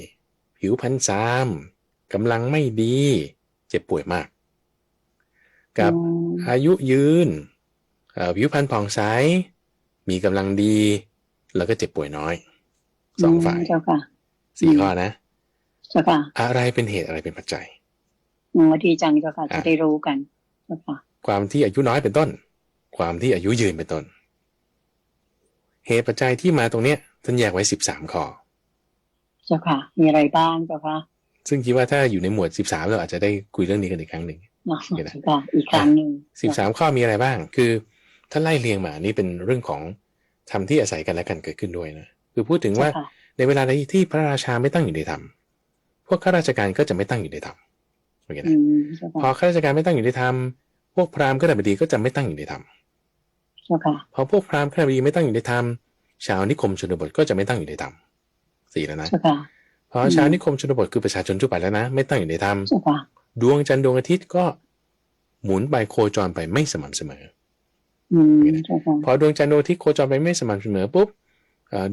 ผิวพรรณซามกำลังไม่ดีเจ็บป่วยมากกับอายุยืนผิวพรรณผ่องใสมีกำลังดีแล้วก็เจ็บป่วยน้อย2 ฝ่าย4 ข้อนะอะไรเป็นเหตุอะไรเป็นปัจจัยดีจังเจ้าค่ะจะได้รู้กันเจ้าค่ะความที่อายุน้อยเป็นต้นความที่อายุยืนเป็นต้นเหตุปัจจัยที่มาตรงเนี้ยท่านแยกไว้13 ข้อเจ้าค่ะมีอะไรบ้างเจ้าค่ะซึ่งคิดว่าถ้าอยู่ในหมวด13เราอาจจะได้คุยเรื่องนี้กันอีกครั้งหนึ่งอีกครั้งหนึ่ง13 ข้อมีอะไรบ้างคือถ้าไล่เรียงมานี่เป็นเรื่องของธรรมที่อาศัยกันและกันเกิดขึ้นด้วยนะคือพูดถึงว่าในเวลาที่พระราชาไม่ตั้งอยู่ในธรรมพวกข้าราชการก็จะไม่ตั้งอยู่ในธรรมโอเคนะพอข้าราชการไม่ตั้งอยู่ในธรรมพวกพราหมณ์ข้าราบดีก็จะไม่ตั้งอยู่ในธรรมพอพวกพราหมณ์ข้าราบดีไม่ตั้งอยู่ในธรรมชาวนิคมชนบทก็จะไม่ตั้งอยู่ในธรรม4แล้วนะพอชาวนิคมชนบทคือประชาชนทั่วไปแล้วนะไม่ตั้งอยู่ในธรรมดวงจันทร์ดวงอาทิตย์ก็หมุนไปโคจรไปไม่สม่ำเสมอพอดวงจันทร์ดวงอาทิตย์โคจรไปไม่สม่ำเสมอปุ๊บ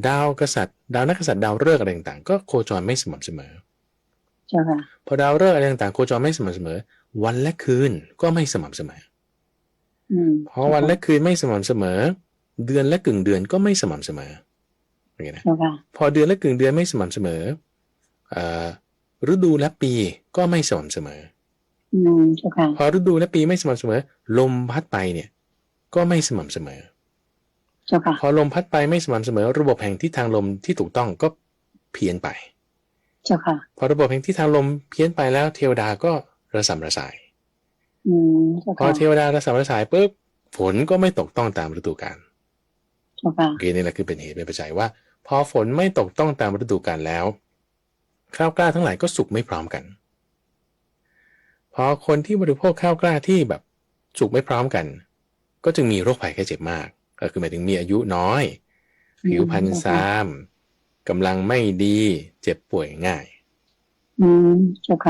ดาวกษัตริย์ดาวนักกษัตริย์ดาวฤกษ์อะไรต่างๆก็โคจรไม่สม่ำเสมอใช่ค่ะพอดาวฤกษ์อะไรต่างๆโคจรไม่สม่ำเสมอวันและคืนก็ไม่สม่ำเสมอพอวันและคืนไม่สม่ำเสมอเดือนและกึ่งเดือนก็ไม่สม่ำเสมออย่างนี้นะพอเดือนและกึ่งเดือนไม่สม่ำเสมอฤดูและปีก็ไม่สม่ำเสมอพอฤดูและปีไม่สม่ำเสมอลมพัดไปเนี่ยก็ไม่สม่ำเสมอพอลมพัดไปไม่สม่ำเสมอระบบแห่งทิศทางลมที่ถูกต้องก็เพี้ยนไปพอระบบแห่งทิศทางลมเพี้ยนไปแล้วเทวดาก็ระสำระสายพอเทวดาระสำระสายปุ๊บฝนก็ไม่ตกต้องตามฤดูกาลโอเคนี่แหละคือเป็นเหตุเป็นปัจจัยว่าพอฝนไม่ตกต้องตามฤดูกาลแล้วข้าวกล้าทั้งหลายก็สุกไม่พร้อมกันพอคนที่บริโภคข้าวกล้าที่แบบสุกไม่พร้อมกันก็จึงมีโรคภัยแค่เจ็บมากก็คือหมายถึงมีอายุน้อยผิวพรรณซามกำลังไม่ดีเจ็บป่วยง่าย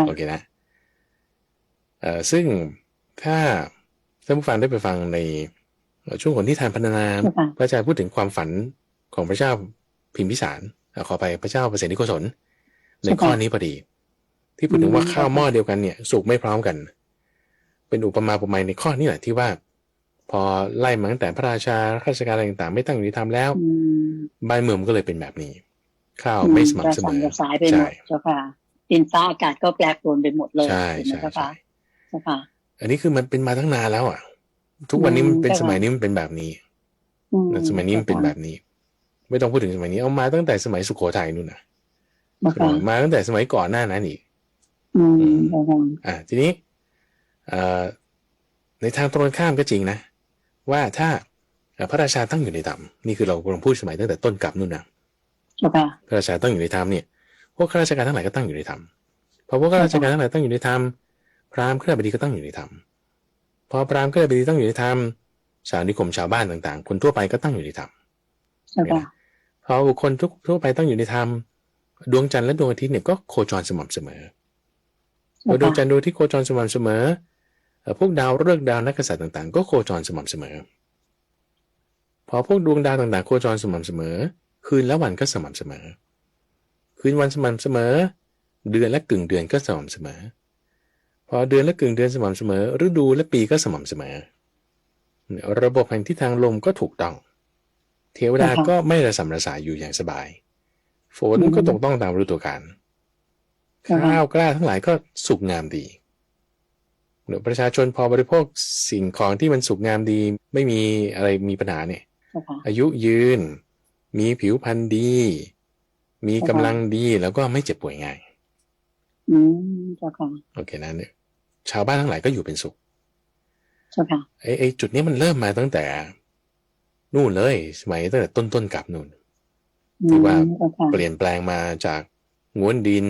โอเคนะซึ่งถ้าท่านผู้ฟังได้ไปฟังในช่วงของที่ทานพันนาพระอาจารย์พูดถึงความฝันของพระเจ้าพิมพิสารขอไปพระเจ้าประเสนิโกศลในข้อนี้พอดีที่พูดถึงว่าข้าวหม้อเดียวกันเนี่ยสุกไม่พร้อมกันเป็นอุปมาอุปไมยในข้อนี้แหละที่ว่าพอไล่มาตั้งแต่พระราชาข้าราชการอะไรต่างๆไม่ตั้งอยู่ในธรรมแล้วบ้านเมืองก็เลยเป็นแบบนี้ข้าวไม่สม่ำเสมอสายไปหมดเจ้าค่ะดินฟ้าอากาศก็แปรปรวนไปหมดเลยใช่ใช่ค่ะอันนี้คือมันเป็นมาตั้งนานแล้วอ่ะทุกวันนี้มันเป็นสมัยนี้มันเป็นแบบนี้สมัยนี้มันเป็นแบบนี้ไม่ต้องพูดถึงสมัยนี้เอามาตั้งแต่สมัยสุโขทัยนู่นนะมาตั้งแต่สมัยก่อนหน้านั้นอีกทีนี้ในทางตรงข้ามก็จริงนะว่าถ้าพระราชาตั้งอยู่ในธรรมนี่คือเรากำลังพูดสมัยตั้งแต่ต้นกลับนู่นนะพระราชาตั้งอยู่ในธรรมเนี่ยพวกข้าราชการทั้งหลายก็ตั้งอยู่ในธรรมพอพวกข้าราชการทั้งหลายตั้งอยู่ในธรรมพราหมณ์ข้าราชบดีก็ตั้งอยู่ในธรรมพอพราหมณ์ข้าราชบดีตั้งอยู่ในธรรมชาวนิคมชาวบ้านต่างๆคนทั่วไปก็ตั้งอยู่ในธรรมพอบุคคลทั่วไปตั้งอยู่ในธรรมดวงจันทร์และดวงอาทิตย์เนี่ยก็โคจรสม่ำเสมอดวงจันทร์ดวงอาทิตย์โคจรสม่ำเสมอพวกดาวฤกษ์ดาวนักกษัตริย์ต่างๆก็โคจรสม่ำเสมอพอพวกดวงดาวต่างๆโคจรสม่ำเสมอคืนและวันก็สม่ำเสมอคืนวันสม่ำเสมอเดือนและกึ่งเดือนก็สม่ำเสมอพอเดือนและกึ่งเดือนสม่ำเสมอฤดูและปีก็สม่ำเสมอระบบแห่งทิศทางลมก็ถูกต้องเทวดาก็ไม่ระสำระสายอยู่อย่างสบายฝนก็ตกต้องตามฤดูกาลข้าวกล้าทั้งหลายก็สุกงามดีประชาชนพอบริโภคสิ่งของที่มันสุกงามดีไม่มีอะไรมีปัญหาเนี่ยอายุยืนมีผิวพรรณดีมีกำลังดีแล้วก็ไม่เจ็บป่วยง่ายโอเคนะเนี่ยชาวบ้านทั้งหลายก็อยู่เป็นสุขไอ้จุดนี้มันเริ่มมาตั้งแต่นู่นเลยสมัยตั้งแต่ต้นกลับนู่นที่ว่าเปลี่ยนแปลงมาจากง้วนดิน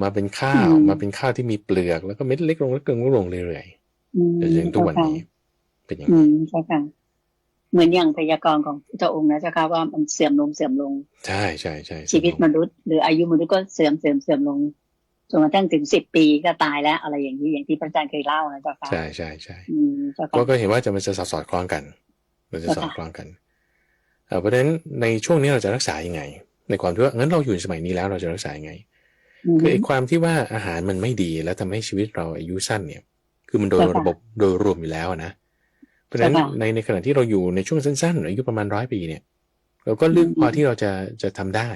มาเป็นข้าวมาเป็นข้าวที่มีเปลือกแล้วก็เม็ดเล็กลงแล้วเกินลงเรื่อยๆจนถึงทุกวันนี้เป็นอย่างนี้ใช่ค่ะเหมือนอย่างพยากรณ์ของพระองค์นะเจ้าค่ะว่ามันเสื่อมลงใช่ชีวิตมนุษย์หรืออายุมนุษย์ก็เสื่อมลงจนกระทั่งถึง10 ปีก็ตายแล้วอะไรอย่างนี้อย่างที่พระอาจารย์เคยเล่านะเจ้าค่ะใช่ก็เห็นว่ามันจะสอดคล้องกันมันจะสอดคล้องกันเพราะฉะนั้นในช่วงนี้เราจะรักษายังไงในความที่ว่างั้นเราอยู่ในสมัยนี้แล้วเราจะรักษายังไงคือไอ้ความที่ว่าอาหารมันไม่ดีแล้วทำให้ชีวิตเราอายุสั้นเนี่ยคือมันโดยระบบโดยรวมอยู่แล้วนะเพราะฉะนั้นในขณะที่เราอยู่ในช่วงสั้นๆอายุประมาณ100 ปีเนี่ยเราก็เลือกพอที่เราจะทำได้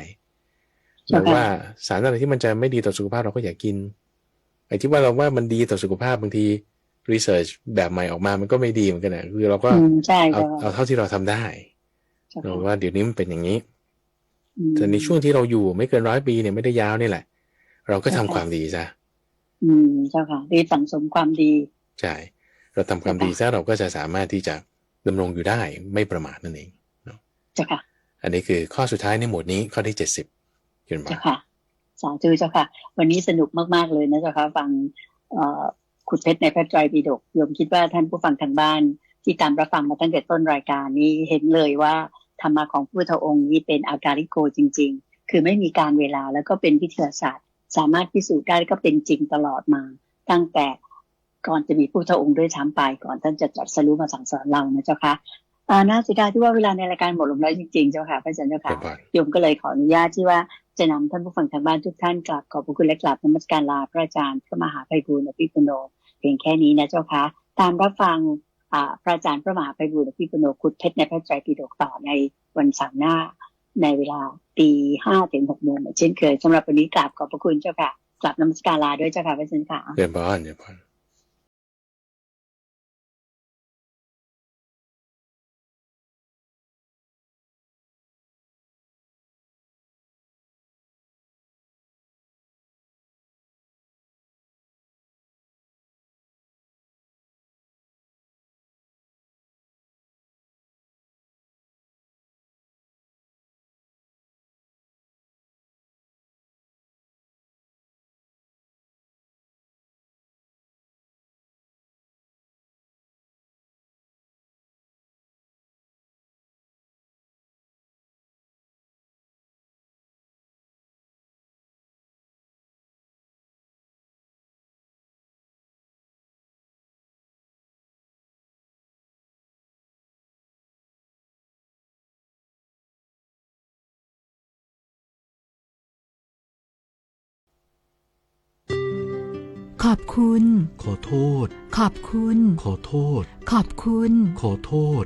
แต่ว่าสารอะไรที่มันจะไม่ดีต่อสุขภาพเราก็อย่ากินไอ้ที่ว่าเราว่ามันดีต่อสุขภาพบางทีรีเสิร์ชแบบใหม่ออกมามันก็ไม่ดีเหมือนกันนะคือเราก็เอาเท่าที่เราทำได้ว่าเดี๋ยวนี้มันเป็นอย่างนี้แต่ในช่วงที่เราอยู่ไม่เกิน100 ปีเนี่ยไม่ได้ยาวนี่แหละเราก็ทำความดีซะเจ้าค่ะดีสั่งสมความดีใช่เราทำความดีซะเราก็จะสามารถที่จะดำรงอยู่ได้ไม่ประมาทนั่นเองเจ้าค่ะอันนี้คือข้อสุดท้ายในหมวดนี้ข้อที่70ยืนมาเจ้าค่ะสาธุเจ้าค่ะวันนี้สนุกมากๆเลยนะเจ้าค่ะฟังขุดเพชรในพระไตรปิฎกโยมคิดว่าท่านผู้ฟังทางบ้านที่ตามรับฟังมาตั้งแต่ต้นรายการนี้เห็นเลยว่าธรรมะของพระพุทธองค์นี้เป็นอาการิโกจริงๆคือไม่มีการเวลาแล้วก็เป็นวิทยาศาสตร์สามารถพิสูจน์ได้ก็เป็นจริงตลอดมาตั้งแต่ก่อนจะมีพระพุทธองค์ด้วยซ้ำไปก่อนท่านจะตรัสรู้มาสั่งสอนเรานะเจ้าค่ะ น่าเสียดายที่ว่าเวลาในรายการหมดลงแล้วจริงๆเจ้าค่ะพระอาจารย์เจ้าค่ะ เรียบร้อย โยมก็เลยขออนุญาตที่ว่าจะนำท่านผู้ฟังทางบ้านทุกท่านกราบขอบพระคุณและกราบนมัสการลาพระอาจารย์พระมหาไพบูลย์อภิปุโนเพียงแค่นี้นะเจ้าค่ะตามรับฟังพระอาจารย์พระมหาไพบูลย์อภิปุโนขุดเพชรในพระไตรปิฎกต่อในวันเสาร์หน้าในเวลา 5:00 ถึง 6:00 นเช่นเคยสำหรับวันนี้กราบขอบพระคุณเจ้าค่ะกราบนมัสการลาด้วยเจ้าค่ะพระอาจารย์ค่ะ เรียบร้อยเรียบร้อยขอบคุณ ขอโทษ ขอบคุณ ขอโทษ ขอบคุณ ขอโทษ